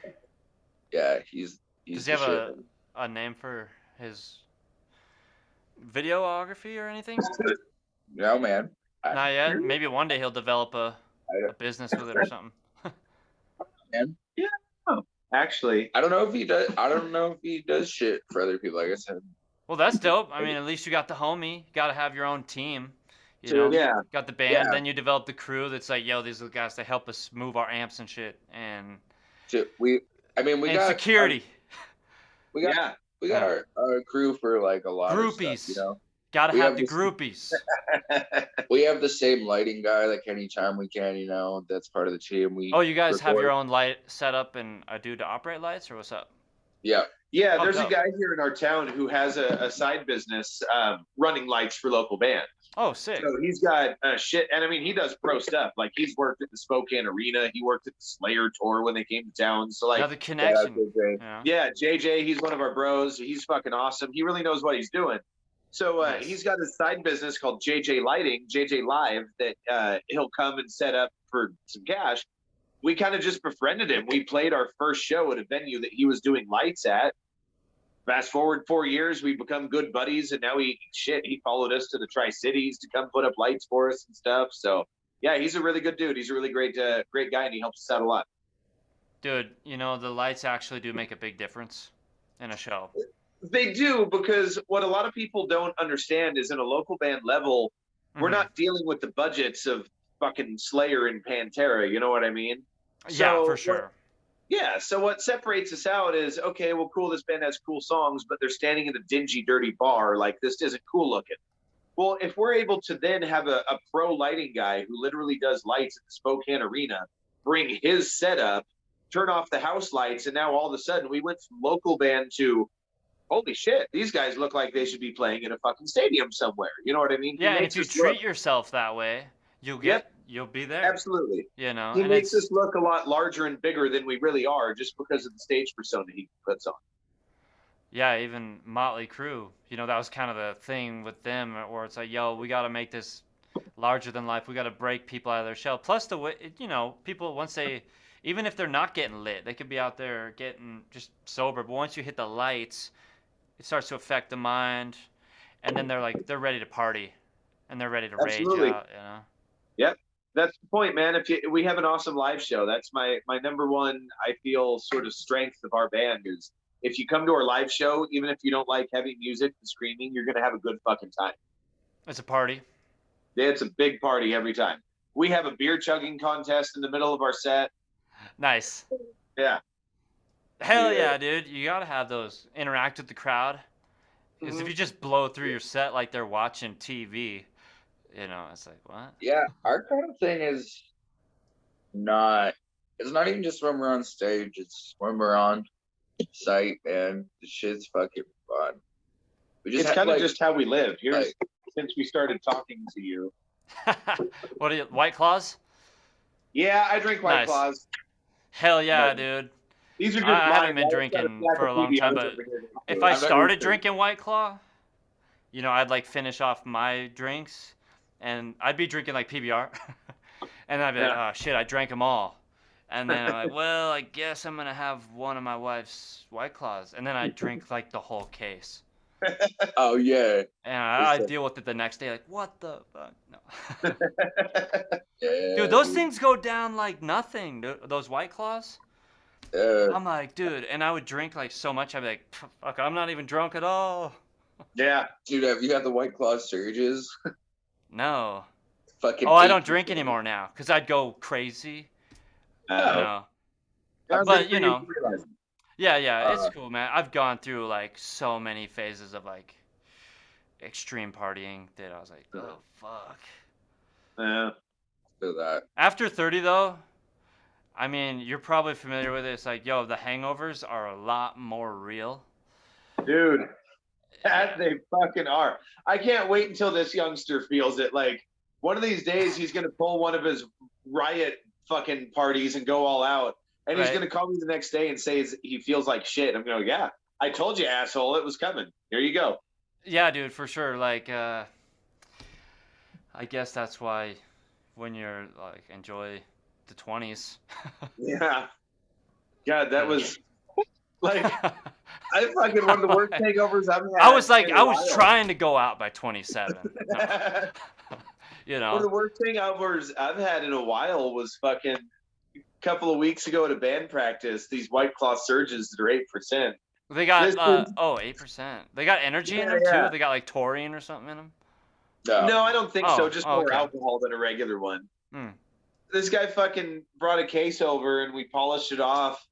Yeah, he's Does he have a name for his videography or anything? No, man. Not yet. Maybe one day he'll develop a business with it or something. Man. Yeah. Oh, actually, I don't know if he does. I don't know if he does shit for other people. Like I said. Well, that's dope. I mean, at least you got the homie. Got to have your own team. You know, yeah. got the band. Yeah. Then you develop the crew that's like, yo, these are the guys that help us move our amps and shit. And We got security. We got our crew for like a lot Groupies. of stuff, Gotta We have have the this- groupies. We have the same lighting guy like anytime we can, that's part of the team. Oh, you guys have record. your own light setup and a dude to operate lights, or what's up? Yeah. Yeah, Oh, there's dope. a guy here in our town who has a side business running lights for local bands. Oh, sick. So he's got shit, and I mean, he does pro stuff. Like he's worked at the Spokane Arena. He worked at the Slayer tour when they came to town. So like, Now the connection. JJ. Yeah. yeah, JJ, he's one of our bros. He's fucking awesome. He really knows what he's doing. So Nice. he's got a side business called JJ Lighting, JJ Live, that he'll come and set up for some cash. We kind of just befriended him. We played our first show at a venue that he was doing lights at. Fast forward 4 years, we've become good buddies, and now he followed us to the Tri-Cities to come put up lights for us and stuff. So yeah, he's a really good dude. He's a really great guy, and he helps us out a lot. Dude, the lights actually do make a big difference in a show. They do, because what a lot of people don't understand is in a local band level, we're Mhm. not dealing with the budgets of fucking Slayer and Pantera. You know what I mean? Yeah, So for sure. Yeah, so what separates us out is, okay, well, cool, this band has cool songs, but they're standing in a dingy, dirty bar. Like, this isn't cool looking. Well, if we're able to then have a pro lighting guy who literally does lights at the Spokane Arena, bring his setup, turn off the house lights, and now all of a sudden we went from local band to, holy shit, these guys look like they should be playing in a fucking stadium somewhere. You know what I mean? Yeah, He and makes if you us treat look- yourself that way, you'll be there. Absolutely. He He makes us look a lot larger and bigger than we really are just because of the stage persona he puts on. Yeah, even Motley Crue, that was kind of the thing with them, where it's like, yo, we got to make this larger than life. We got to break people out of their shell. Plus, the way, people, once they, even if they're not getting lit, they could be out there getting just sober. But once you hit the lights, it starts to affect the mind, and then they're ready to party, and they're ready to Absolutely. rage out, Yep. That's the point, man. We have an awesome live show, that's my number one, I feel, sort of strength of our band is if you come to our live show, even if you don't like heavy music and screaming, you're gonna have a good fucking time. It's a party. It's a big party every time. We have a beer chugging contest in the middle of our set. Nice. Yeah. Hell yeah, dude. You gotta have those. Interact with the crowd. Because if you just blow through your set like they're watching TV, it's like, what? Yeah, our kind of thing is not. It's not even just when we're on stage. It's when we're on site, and the shit's fucking fun. It's kind of just how we live. Here's since we started talking to you. What are you, White Claws? Yeah, I drink White Claws. Hell yeah, dude. These are just I haven't been drinking for a long time, but if I started drinking White Claw, I'd like finish off my drinks, and I'd be drinking like PBR, and I'd be like, oh shit, I drank them all, and then I'm like, well, I guess I'm gonna have one of my wife's White Claws, and then I drink like the whole case. Oh yeah. And I deal with it the next day, like, what the fuck? No. Yeah, dude, those things go down like nothing. Those White Claws. I'm like, dude, and I would drink like so much, I'd be like, fuck, I'm not even drunk at all. Yeah. Dude, have you had the White Claw surges? No. Fucking. Oh, I don't drink anymore now, because I'd go crazy. But, yeah, it's cool, man. I've gone through like so many phases of like extreme partying that I was like, oh, fuck. Yeah. Do that. After 30, though, I mean, you're probably familiar with it. It's like, yo, the hangovers are a lot more real. Dude, that they fucking are. I can't wait until this youngster feels it. Like, one of these days, he's going to pull one of his RyAtt fucking parties and go all out. And he's going to call me the next day and say he feels like shit. I'm going to go, yeah, I told you, asshole, it was coming. Here you go. Yeah, dude, for sure. Like, I guess that's why when you're like, enjoy the 20s. Yeah. God, that was like, I fucking one of the worst takeovers I've had. I was trying to go out by 27. No. One of the worst takeovers I've had in a while was fucking a couple of weeks ago at a band practice. These White Claw surges that are 8%. They got 8%. They got energy in them too. They got like taurine or something in them. No, I don't think so. Just more alcohol than a regular one. This guy fucking brought a case over and we polished it off.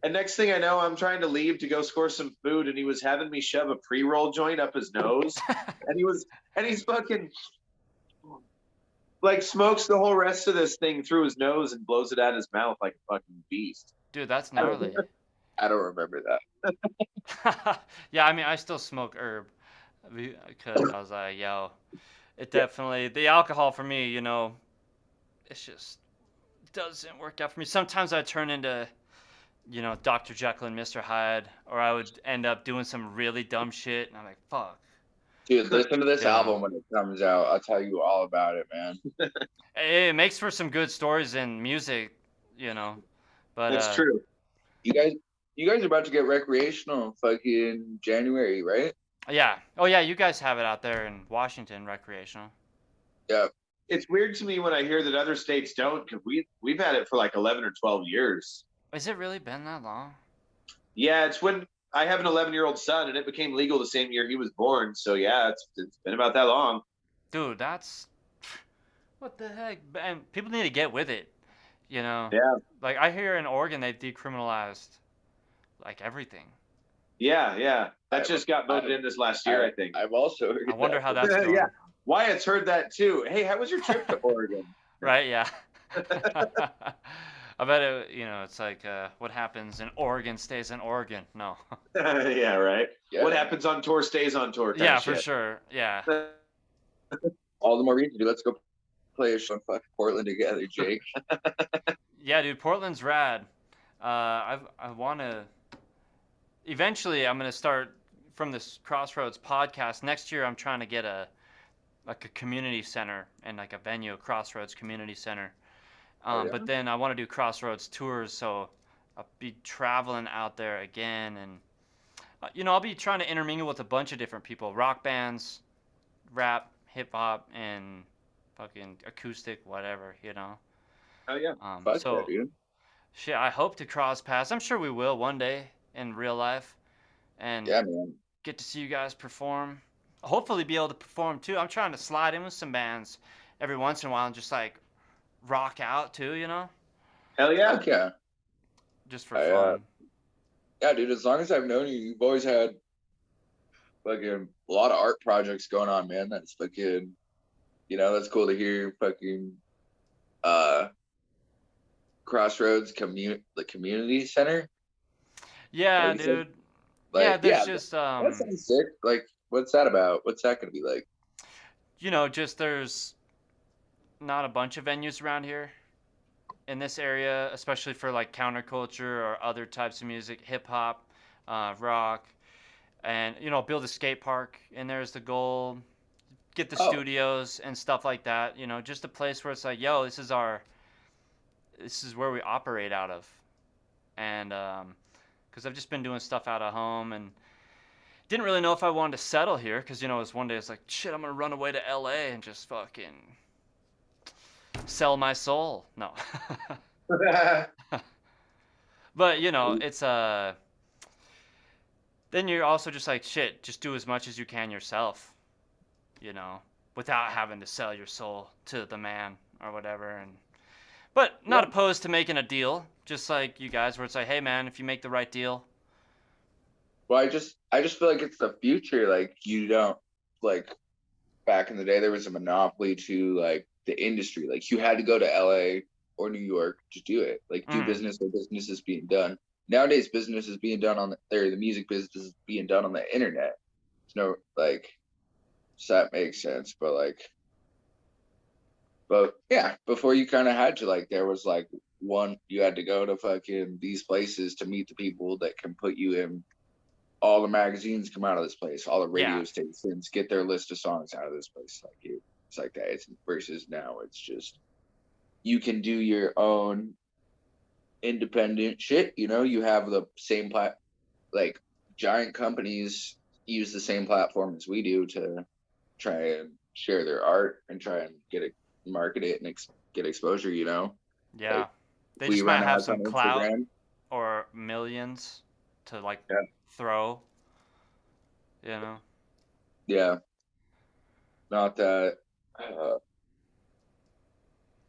And next thing I know, I'm trying to leave to go score some food, and he was having me shove a pre-roll joint up his nose, and he's fucking like smokes the whole rest of this thing through his nose and blows it out his mouth like a fucking beast. Dude, that's gnarly. I don't remember that. Yeah, I mean, I still smoke herb because I was like, yo, it definitely, the alcohol for me, it's just doesn't work out for me. Sometimes I turn into, Dr. Jekyll and Mr. Hyde, or I would end up doing some really dumb shit, and I'm like, fuck. Dude, listen to this album when it comes out. I'll tell you all about it, man. It makes for some good stories and music, But that's true. You guys are about to get recreational fucking January, right? Yeah. Oh yeah, you guys have it out there in Washington, recreational. Yeah. It's weird to me when I hear that other states don't, because we've had it for like 11 or 12 years. Has it really been that long? Yeah, it's when I have an 11-year-old son, and it became legal the same year he was born. So yeah, it's been about that long. Dude, that's what the heck? And people need to get with it, Yeah. Like I hear in Oregon they've decriminalized like everything. Yeah. That just got voted in this last year, I think. I've also heard I wonder how that's going. Yeah. Wyatt's heard that too. Hey, how was your trip to Oregon? Right, yeah. I bet it, it's like what happens in Oregon stays in Oregon. No. Yeah, right. Yeah. What happens on tour stays on tour. Yeah, for sure. Yeah. All the more reason to let's go play a show in fucking Portland together, Jake. Yeah, dude, Portland's rad. I want to. Eventually, I'm gonna start from this Crossroads podcast. Next year, I'm trying to get a community center and like a venue, a Crossroads Community Center. But then I want to do Crossroads tours, so I'll be traveling out there again, and I'll be trying to intermingle with a bunch of different people, rock bands, rap, hip hop, and fucking acoustic, whatever, you know. Oh yeah. Fuck that, So dude. shit, I hope to cross paths. I'm sure we will one day in real life, and Yeah, man. get to see you guys perform. Hopefully, be able to perform too. I'm trying to slide in with some bands every once in a while and just like rock out too, you know, Hell yeah. Fuck yeah. just for I, fun. Yeah, dude. As long as I've known you, you've always had fucking a lot of art projects going on, man. That's fucking, that's cool to hear. Fucking, uh, Crossroads community center. Yeah, Like you said, dude. Yeah, like there's yeah, just that sounds sick. Like, what's that about? What's that gonna be like? just there's not a bunch of venues around here in this area, especially for like counterculture or other types of music, hip hop, rock, and build a skate park. And there's the goal. Get the Oh, studios and stuff like that. Just a place where it's like, yo, this is where we operate out of, and because I've just been doing stuff out of home and didn't really know if I wanted to settle here because it was one day it's like, shit, I'm gonna run away to LA and just fucking sell my soul. No. But it's then you're also just like, shit, just do as much as you can yourself, you know, without having to sell your soul to the man or whatever. And but not yeah. opposed to making a deal, just like you guys, where it's like, hey man, if you make the right deal. Well, I just feel like it's the future. Like, you don't, like, back in the day there was a monopoly to like the industry. Like, you had to go to LA or New York to do it. Like, do Mm, business where business is being done. Nowadays, business is being done the music business is being done on the internet. It's no, like, so that makes sense. But yeah, before you kind of had to, like, there was like you had to go to fucking these places to meet the people that can put you in. All the magazines come out of this place. All the yeah. radio stations get their list of songs out of this place. It's like that. It's versus now. It's just you can do your own independent shit. You have the same like giant companies use the same platform as we do to try and share their art and try and market it, and get exposure. Yeah. Like, if They we just might run have ads on some clout Instagram. or millions to like Yeah. throw, you know. Yeah. Not that. Uh,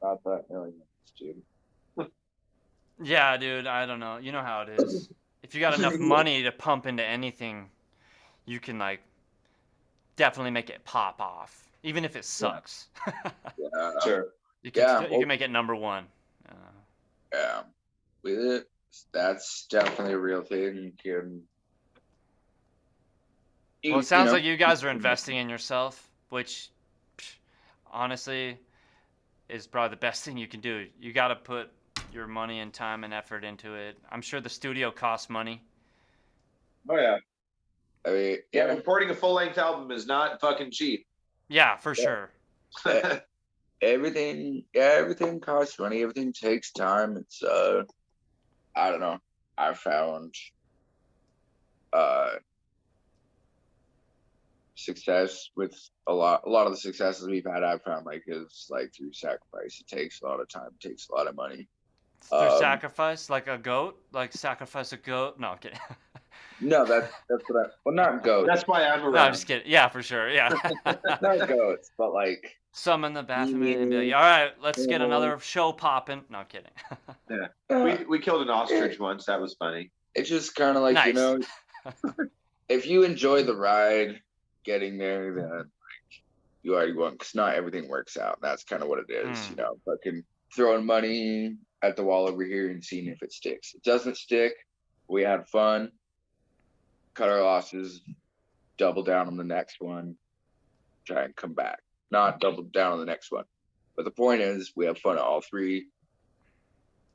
not that millions, dude. Yeah, dude, I don't know. You know how it is. If you got enough money to pump into anything, you can like definitely make it pop off, even if it Yeah. sucks. Yeah. Sure. You can Yeah. you can make it number one. Yeah, with it, that's definitely a real thing. You can, Well, you it you sounds know, like you guys are investing in yourself, which psh, honestly is probably the best thing you can do. You got to put your money and time and effort into it. I'm sure the studio costs money. Oh yeah. I mean, Yeah, yeah, recording a full length album is not fucking cheap. Yeah, for sure. everything costs money. Everything takes time. It's I don't know. I found uh success with a lot of the successes we've had. I've found like is like through sacrifice. It takes a lot of time. It takes a lot of money. Through Um, sacrifice, like a goat, like sacrifice a goat. No, I'm kidding. no, that's what well, not goats, That's why I'm No, I'm around. just kidding. Yeah, for sure. Yeah. not goats, but like Summon the Baphomet and be like, deer, all right, let's get camels. another show popping. No, I'm kidding. Yeah. Uh, We killed an ostrich it, once. That was funny. it's just kind of like, Nice. if you enjoy the ride getting there, then like, you already won, because not everything works out. That's kind of what it is. Mm. Fucking throwing money at the wall over here and seeing if it sticks. It doesn't stick. We had fun, cut our losses, double down on the next one, try and come back. Not double down on the next one. But the point is, we have fun at all three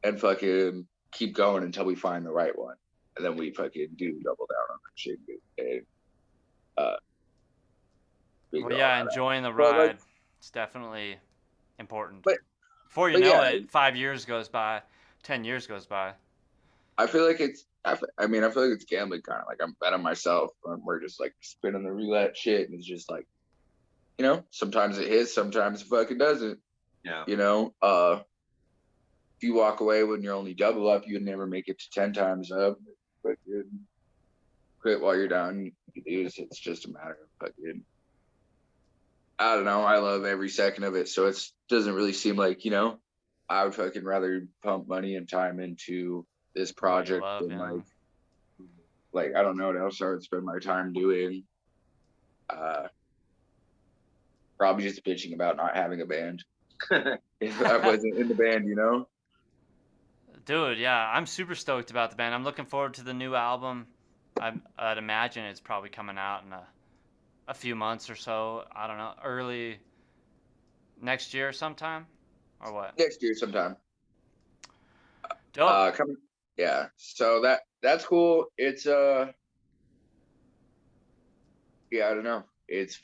and fucking keep going until we find the right one. And then we fucking do double down on that shit and Well, figure all yeah, that out. enjoying the But like, ride. It's definitely important. but Before you but know yeah, it, 5 years goes by, 10 years goes by. I feel like it's. I mean, I feel like it's gambling kind of. Like, I'm betting myself, and we're just like spinning the roulette shit, and it's just like you know, sometimes it hits, sometimes it fucking doesn't. Yeah. You know, if you walk away when you're only double up, you'd never make it to 10 times up. But you quit while you're down, you lose. It's just a matter of fucking, I don't know. I love every second of it. So it doesn't really seem like, you know, I would fucking rather pump money and time into this project love, than yeah. like, I don't know what else I would spend my time doing. Probably just bitching about not having a band. If I wasn't in the band, you know? Dude, yeah, I'm super stoked about the band. I'm looking forward to the new album. I'd imagine it's probably coming out in a few months or so. I don't know, early next year sometime, or what? Next year sometime. Dope. Coming. Yeah. So that's cool. It's yeah, I don't know. It's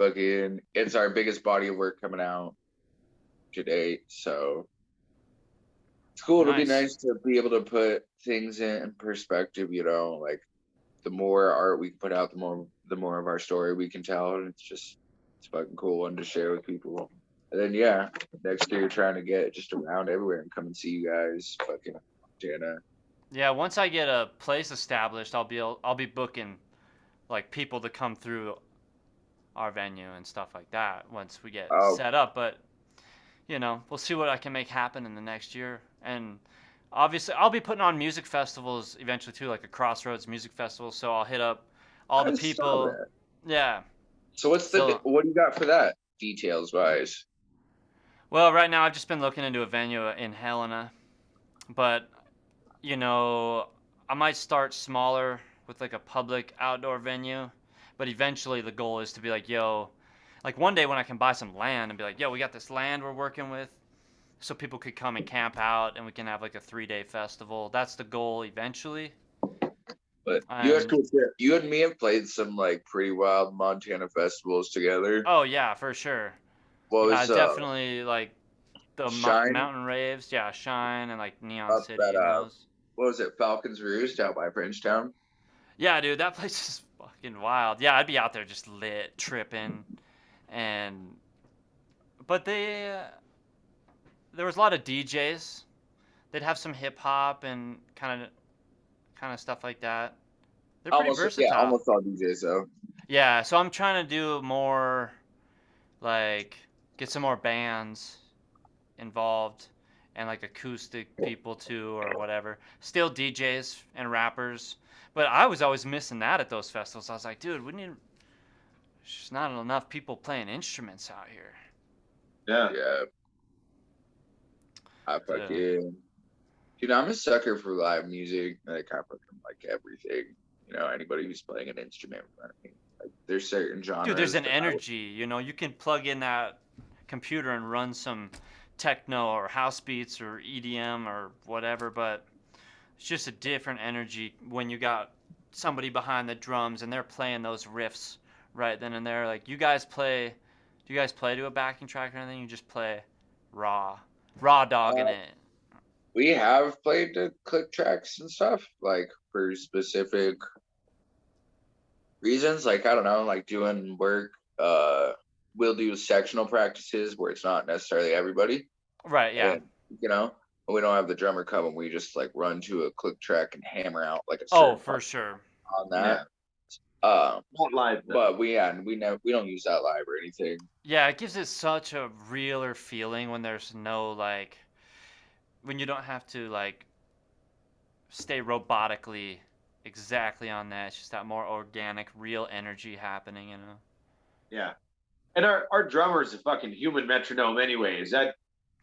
our biggest body of work coming out to date. So it's cool. It'll be Nice. nice to be able to put things in perspective, you know, like the more art we can put out, the more of our story we can tell. And it's fucking cool one to share with people. And then yeah, next year trying to get just around everywhere and come and see you guys fucking Montana. Yeah, once I get a place established, I'll be booking like people to come through our venue and stuff like that once we get Oh, set up. But you know, we'll see what I can make happen in the next year. And obviously, I'll be putting on music festivals eventually too, like a XROADZ music festival. So I'll hit up all the I saw people. that. Yeah. So So, what do you got for that details wise? well, right now I've just been looking into a venue in Helena, but you know, I might start smaller with like a public outdoor venue, but eventually the goal is to be like, yo, like one day when I can buy some land and be like, yo, we got this land we're working with, so people could come and camp out and we can have like a 3-day festival. That's the goal eventually. But you guys And cool shit. You and me have played some like pretty wild Montana festivals together. oh yeah, for sure. What Yeah, was definitely like the Shine mountain raves, yeah, Shine and like Neon up City at and those. what was it, Falcons Roost out by Frenchtown? Yeah, dude, that place is fucking wild. Yeah, I'd be out there just lit, tripping, and but there was a lot of DJs. They'd have some hip hop and kind of stuff like that. They're pretty versatile. Almost all DJs though. Yeah, so I'm trying to do more like get some more bands involved and like acoustic people too or whatever. Still DJs and rappers. But I was always missing that at those festivals. I was like, dude, we need there's just not enough people playing instruments out here. Yeah. Yeah. I Yeah. fucking dude, I'm a sucker for live music. Like I fucking like everything. You know, anybody who's playing an instrument in front of me. Like there's certain genres. Dude, there's an that energy, you know, you can plug in that computer and run some techno or house beats or EDM or whatever, but it's just a different energy when you got somebody behind the drums and they're playing those riffs right then and there. Like, do you guys play to a backing track or anything? You just play raw dogging it. we have played the click tracks and stuff, like for specific reasons. Like I don't know, like doing work. We'll do sectional practices where it's not necessarily everybody. Right, yeah. And, you know, we don't have the drummer come and we just like run to a click track and hammer out like a Oh, certain for part sure. on that. Not live, though. But we don't use that live or anything. Yeah, it gives it such a realer feeling when there's no like when you don't have to like stay robotically exactly on that. It's just that more organic, real energy happening, you know. Yeah. And our drummer's a fucking human metronome anyways. Hell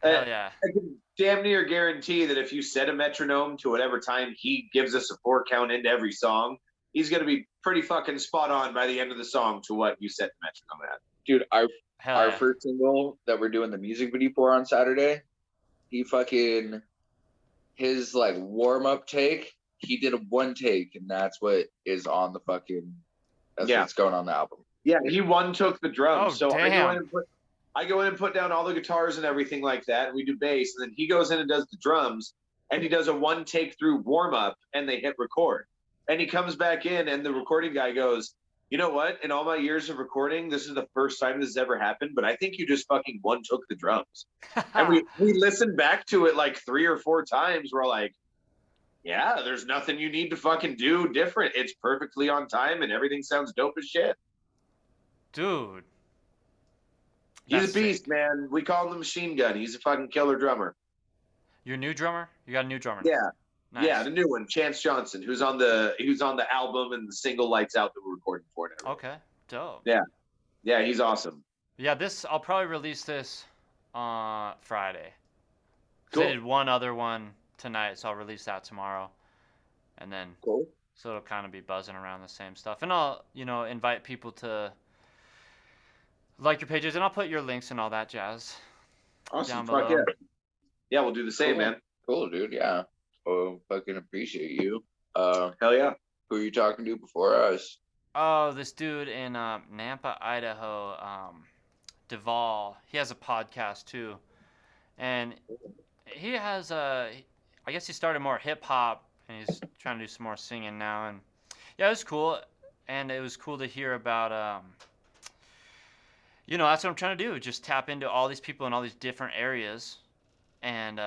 yeah. I can damn near guarantee that if you set a metronome to whatever time he gives us a 4 count into every song, he's going to be pretty fucking spot on by the end of the song to what you set the metronome at. Dude, Hell our yeah. first single that we're doing the music video for on Saturday, he fucking his like warm up take, he did a 1 take, and that's what is on the fucking what's going on the album. Yeah, he 1 took the drums. Oh, so damn. I go in and put down all the guitars and everything like that, and we do bass, and then he goes in and does the drums, and he does a 1 take through warm up, and they hit record. And he comes back in, and the recording guy goes, You know what? In all my years of recording, this is the first time this has ever happened, but I think you just fucking one took the drums. And we listened back to it like 3 or 4 times. We're like, yeah, there's nothing you need to fucking do different. It's perfectly on time and everything sounds dope as shit. Dude. He's a beast, man. We call him the Machine Gun. He's a fucking killer drummer. Your new drummer? You got a new drummer? Yeah. Nice. Yeah, the new one, Chance Johnson, who's on the album and the single Lights Out that we're recording for now. Okay. Dope. Yeah. Yeah, he's awesome. Yeah, I'll probably release this on Friday. Cool. I did one other one tonight, so I'll release that tomorrow. And then Cool. So it'll kind of be buzzing around the same stuff. And I'll, invite people to like your pages, and I'll put your links and all that jazz Awesome. down below. Fuck yeah. Yeah, we'll do the same, Cool. man. Cool, dude. Yeah. Oh, fucking appreciate you. Hell yeah. Who are you talking to before us? Oh, this dude in Nampa, Idaho, Duvall. He has a podcast too, and he has I guess he started more hip hop, and he's trying to do some more singing now. And yeah, it was cool, and it was cool to hear about. That's what I'm trying to do. Just tap into all these people in all these different areas, and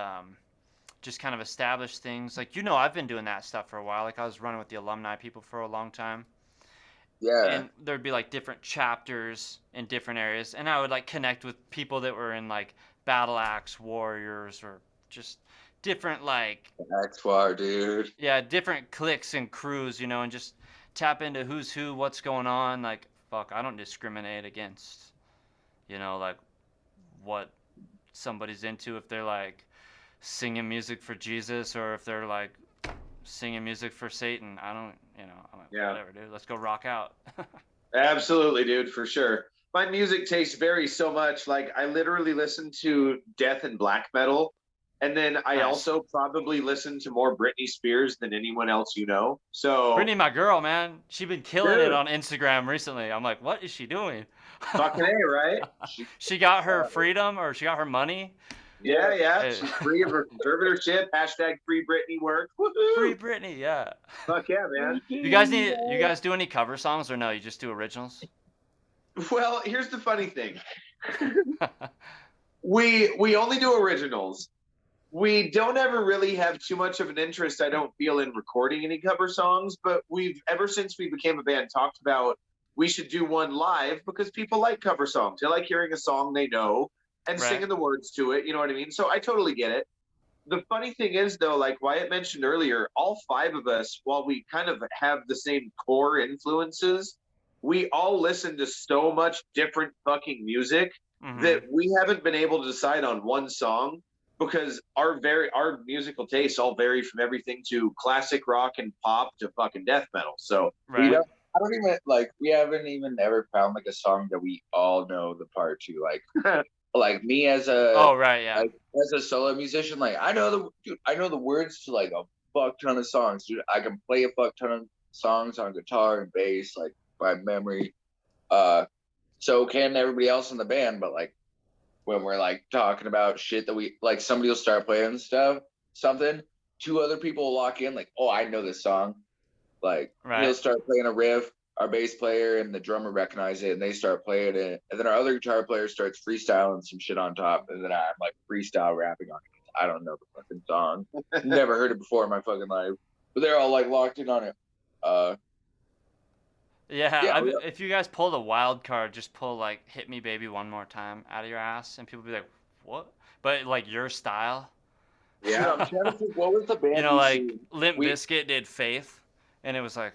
just kind of establish things. Like, I've been doing that stuff for a while. Like, I was running with the alumni people for a long time. Yeah. And there'd be like different chapters in different areas, and I would like connect with people that were in like Battle Axe Warriors, or just different like XWAR, dude. Yeah, different cliques and crews, and just tap into who's who, what's going on. Like, fuck, I don't discriminate against, like what somebody's into, if they're like singing music for Jesus or if they're like singing music for Satan. I don't, I'm like, Yeah. Whatever, dude. Let's go rock out. Absolutely, dude, for sure. My music taste varies so much. Like, I literally listen to death and black metal, and then I Nice. also probably listen to more Britney Spears than anyone else So Brittany, my girl, man, she been killing Dude. it on Instagram recently. I'm like, what is she doing? fucking A, right? She got her freedom, or she got her money. Yeah. Hey. She's free of her conservatorship. Hashtag free Britney work. Woohoo! Free Brittany, yeah. Fuck yeah, man. You guys do any cover songs, or no? You just do originals? Well, here's the funny thing. We only do originals. We don't ever really have too much of an interest, I don't feel, in recording any cover songs, but we've, ever since we became a band, talked about we should do one live because people like cover songs. They like hearing a song they know and Right. singing the words to it, you know what I mean? So I totally get it. The funny thing is, though, like Wyatt mentioned earlier, all 5 of us, while we kind of have the same core influences, we all listen to so much different fucking music that we haven't been able to decide on one song, because our musical tastes all vary from everything to classic rock and pop to fucking death metal. So Right. We haven't even ever found like a song that we all know the part to. Like, like me as a Oh, right, yeah. like, as a solo musician, like I know the words to like a fuck ton of songs, dude. I can play a fuck ton of songs on guitar and bass, like by memory. So can everybody else in the band, but like when we're like talking about shit that we like, somebody will start playing something, 2 other people will lock in, like, oh, I know this song. Like, Right. he'll start playing a riff, our bass player and the drummer recognize it and they start playing it, and then our other guitar player starts freestyling some shit on top, and then I'm like freestyle rapping on it. I don't know the fucking song. Never heard it before in my fucking life. But they're all like locked in on it. Yeah, if you guys pull the wild card, just pull like "Hit Me Baby One More Time" out of your ass, and people be like, "What?" But like your style. yeah. I'm trying to think, what was the band? Like Limp Bizkit did "Faith," and it was like,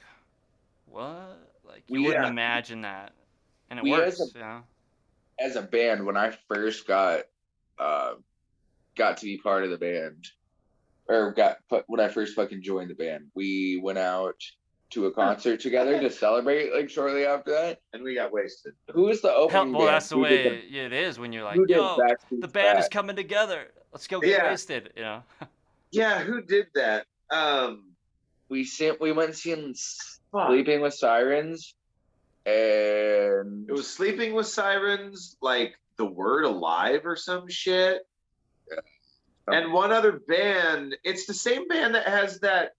what? Like you wouldn't imagine that, and it works. As a band, when I first got to be part of the band, or when I first fucking joined the band, we went out to a concert together to celebrate like shortly after that, and we got wasted. Who was the opening band? That's the way it is when you're like, yo, the band is coming together. Let's go get wasted, Yeah, who did that? We went seeing Sleeping with Sirens, and it was Sleeping with Sirens, like The Word Alive or some shit. Yeah. And one other band. It's the same band that has that.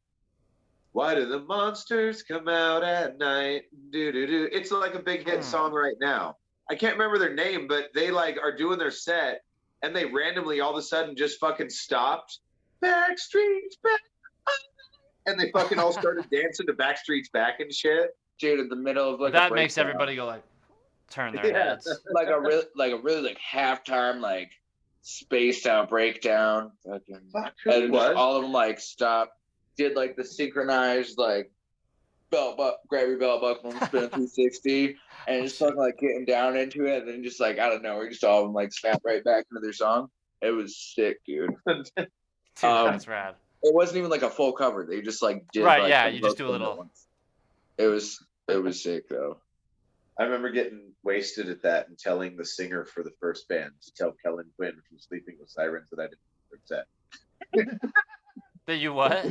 Why do the monsters come out at night? Do do do. It's like a big hit song right now. I can't remember their name, but they like are doing their set, and they randomly all of a sudden just fucking stopped. Backstreet's back, and they fucking all started dancing to Backstreet's Back and shit. Dude, in the middle of like that a makes breakdown. everybody go like turn their Yeah. heads. like a really like halftime like spaced out breakdown. Fucking, Fuck, who and was? all of them like stopped, did like the synchronized like grab your belt buckle and spin a 360, and just fucking like getting down into it, and then just like out of nowhere, just all of them like snap right back into their song. It was sick, dude. Dude, that's rad. It wasn't even like a full cover. They just like did Right, like, yeah, the you just hook do a in little. it once. It was sick though. I remember getting wasted at that and telling the singer for the first band to tell Kellen Quinn from Sleeping with Sirens that I didn't upset. That you what?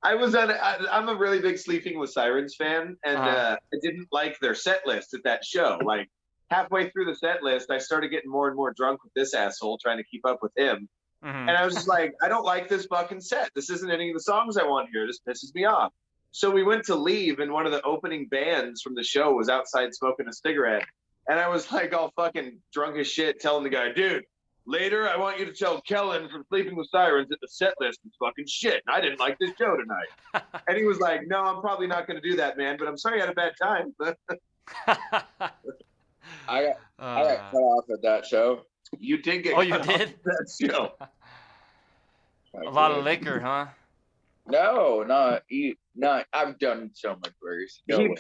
I'm a really big Sleeping with Sirens fan, and I didn't like their set list at that show. Like halfway through the set list, I started getting more and more drunk with this asshole trying to keep up with him. Mm-hmm. And I was just like, I don't like this fucking set. This isn't any of the songs I want here. This pisses me off. So we went to leave, and one of the opening bands from the show was outside smoking a cigarette. And I was like all fucking drunk as shit telling the guy, dude, later I want you to tell Kellen from Sleeping with Sirens that the set list is fucking shit. And I didn't like this show tonight. And he was like, no, I'm probably not going to do that, man. But I'm sorry I had a bad time. I got cut off at that show. You did get Oh, you cut off did? at that show. A lot of liquor, huh? No, not. I've done so much worse. No You- way.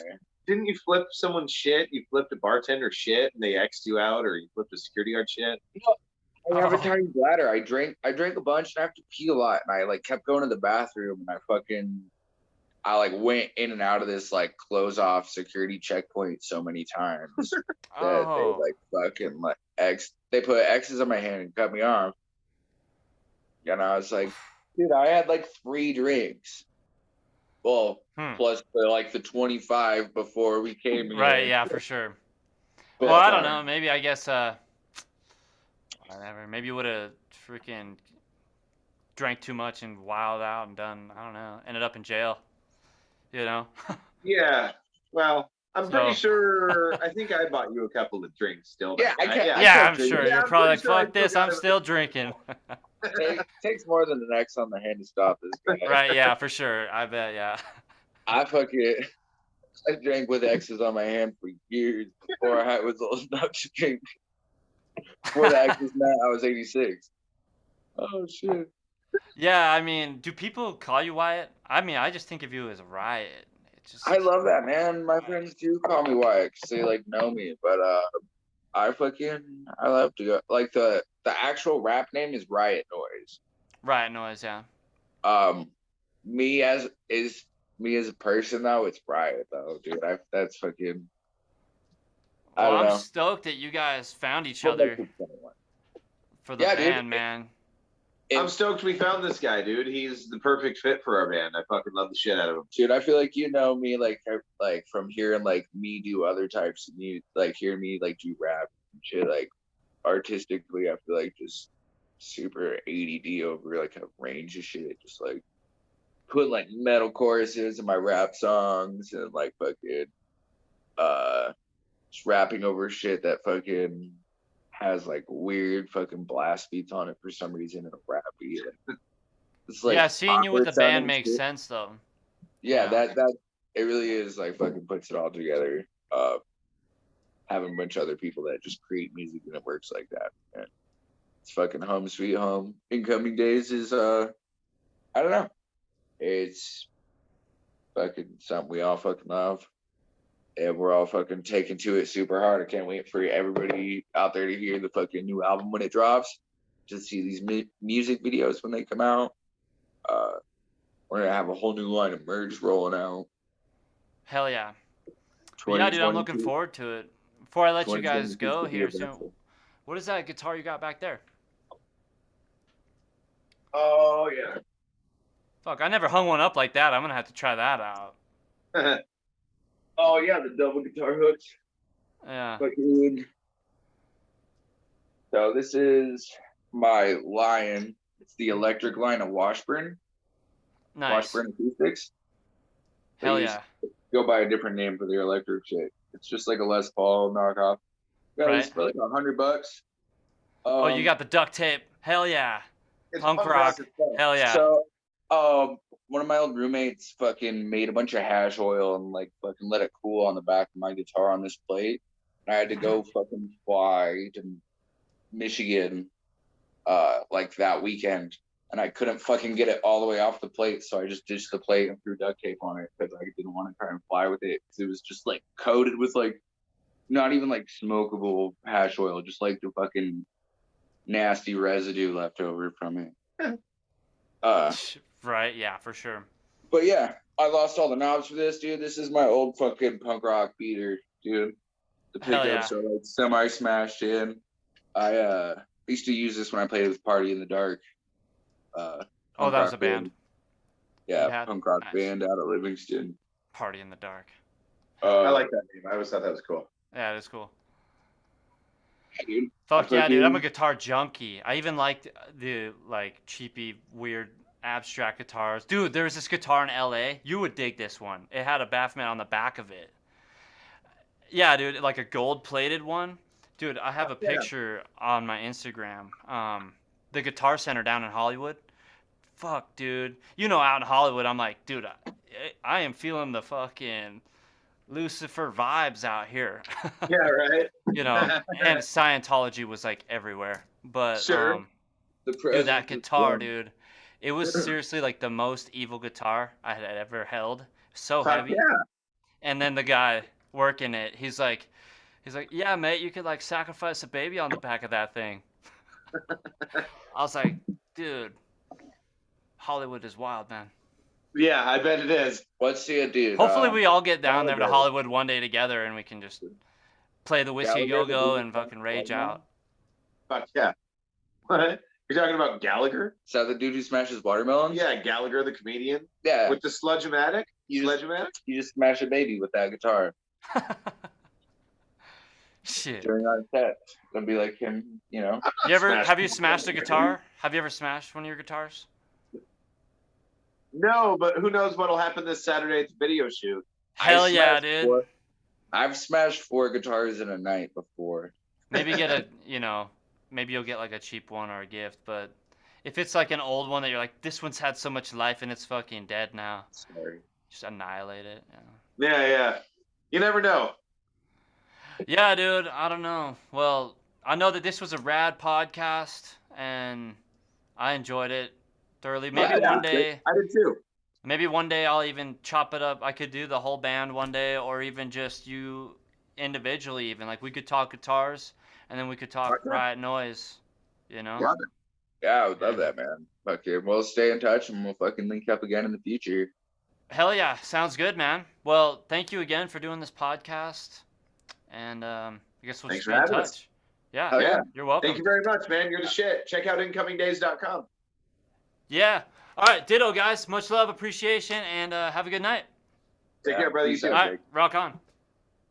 Didn't you flip someone's shit? You flipped a bartender shit and they X'd you out, or you flipped a security guard shit? I have a Oh. tiny bladder. I drank a bunch and I have to pee a lot. And I like kept going to the bathroom and I like went in and out of this like close off security checkpoint so many times that Oh. they like fucking like they put X's on my hand and cut me off. And I was like, dude, I had like 3 drinks. Well, plus the 25 before we came here. Right, yeah, for sure. But, Well, I don't know. Maybe I guess whatever. Maybe you would have freaking drank too much and wilded out and done. I don't know. Ended up in jail. You know. Yeah. Well, I'm pretty So- sure. I think I bought you a couple of drinks still. Yeah, I can't- Yeah, still I'm drink. sure. Yeah, You're I'm probably like, pretty sure I fuck this. still I'm got it. still drinking. It takes more than an X on the hand to stop this guy. Right, yeah, for sure. I bet, yeah. I drank with X's on my hand for years before I was old enough to drink. Before the X's met, I was 86. Oh shit. Yeah, I mean, do people call you Wyatt? I mean, I just think of you as RyAtt. It's just I love that, man. My friends do call me Wyatt 'cause they like know me, but I love to go. Like the actual rap name is RyAtt Noise. RyAtt Noise, yeah. Me as a person though, it's RyAtt though, dude. That's fucking. I Well, don't I'm know. stoked that you guys found each other for the Yeah, dude. band, man. I'm stoked we found this guy, dude. He's the perfect fit for our band. I fucking love the shit out of him. Dude, I feel like you know me like from hearing like me do other types of music, like hearing me like do rap and shit. Like artistically, I feel like just super ADD over like a range of shit. Just like put like metal choruses in my rap songs and like fucking just rapping over shit that fucking has like weird fucking blast beats on it for some reason in a rap beat. It's like yeah, seeing you with the awkward sounding band makes shit. sense, though. Yeah, Yeah. that it really is like fucking puts it all together. Having a bunch of other people that just create music and it works like that. And it's fucking home sweet home. Incoming Days is I don't know. It's fucking something we all fucking love. And we're all fucking taking to it super hard. I can't wait for everybody out there to hear the fucking new album when it drops. To see these music videos when they come out. We're gonna have a whole new line of merch rolling out. Hell yeah. Yeah, dude, I'm looking 2022. forward to it. Before I let you guys 2022 go should be here eventful. soon, what is that guitar you got back there? Oh yeah. Fuck, I never hung one up like that. I'm gonna have to try that out. Oh yeah, the double guitar hooks. Yeah. Fucking. So this is my Lion. It's the electric line of Washburn. Nice. Washburn Acoustics. Hell They yeah. go by a different name for their electric shit. It's just like a Les Paul knockoff. Got Right. this for like $100. Oh, you got the duct tape. Hell yeah. It's Punk rock. as fuck. Hell yeah. So, one of my old roommates fucking made a bunch of hash oil and like fucking let it cool on the back of my guitar on this plate. And I had to go fucking fly to Michigan, like that weekend, and I couldn't fucking get it all the way off the plate, so I just ditched the plate and threw duct tape on it because I didn't want to try and fly with it because it was just like coated with like not even like smokable hash oil, just like the fucking nasty residue left over from it. Right, yeah, for sure. But yeah, I lost all the knobs for this, dude. This is my old fucking punk rock beater, dude. The Hell pickups are like semi smashed in. I used to use this when I played with Party in the Dark. Oh, that was a band. Yeah, punk rock nice. band out of Livingston. Party in the Dark. I like that name. I always thought that was cool. Yeah, it is cool. Yeah, dude. Fuck yeah, dude. I'm a guitar junkie. I even liked the like cheapy, weird, abstract guitars. Dude, there's this guitar in LA. You would dig this one. It had a Baphomet on the back of it. Yeah, dude, like a gold-plated one. Dude, I have a picture on my Instagram. The Guitar Center down in Hollywood. Fuck, dude. You know, out in Hollywood, I'm like, dude, I am feeling the fucking Lucifer vibes out here. Yeah, right. You know, and Scientology was like everywhere. But Sure. dude, that guitar, dude, it was seriously like the most evil guitar I had ever held. So heavy. Yeah. And then the guy working it, he's like, yeah, mate, you could like sacrifice a baby on the back of that thing. I was like, dude, Hollywood is wild, man. Yeah, I bet it is. Let's see it, dude. Hopefully we all get down there to Hollywood one day together and we can just play the Whiskey Go-Go and fucking rage out. Fuck yeah. What? You're talking about Gallagher? Is that the dude who smashes watermelons? Yeah, Gallagher, the comedian. Yeah. With the Sludge-O-Matic? You Sludge-O-Matic? just smash a baby with that guitar. Shit. During our set. It'll be like him, you know. Have you smashed a guitar? Have you ever smashed one of your guitars? No, but who knows what'll happen this Saturday at the video shoot. Hell yeah, dude. I've smashed 4 guitars in a night before. Maybe maybe you'll get like a cheap one or a gift, but if it's like an old one that you're like, this one's had so much life and it's fucking dead now. Sorry. Just annihilate it. Yeah. You never know. Yeah, dude, I don't know. Well, I know that this was a rad podcast and I enjoyed it thoroughly. Maybe one day I did too. Maybe one day I'll even chop it up. I could do the whole band one day, or even just you individually. Even like we could talk guitars, and then we could talk RyAtt noise. You know? Yeah, I would love that, man. Okay, we'll stay in touch and we'll fucking link up again in the future. Hell yeah, sounds good, man. Well, thank you again for doing this podcast, and I guess we'll just be in touch. Yeah, you're welcome. Thank you very much, man. You're the shit. Check out incomingdays.com. Yeah. All right, ditto, guys. Much love, appreciation, and have a good night. Take care, brother. You too. All right, rock on.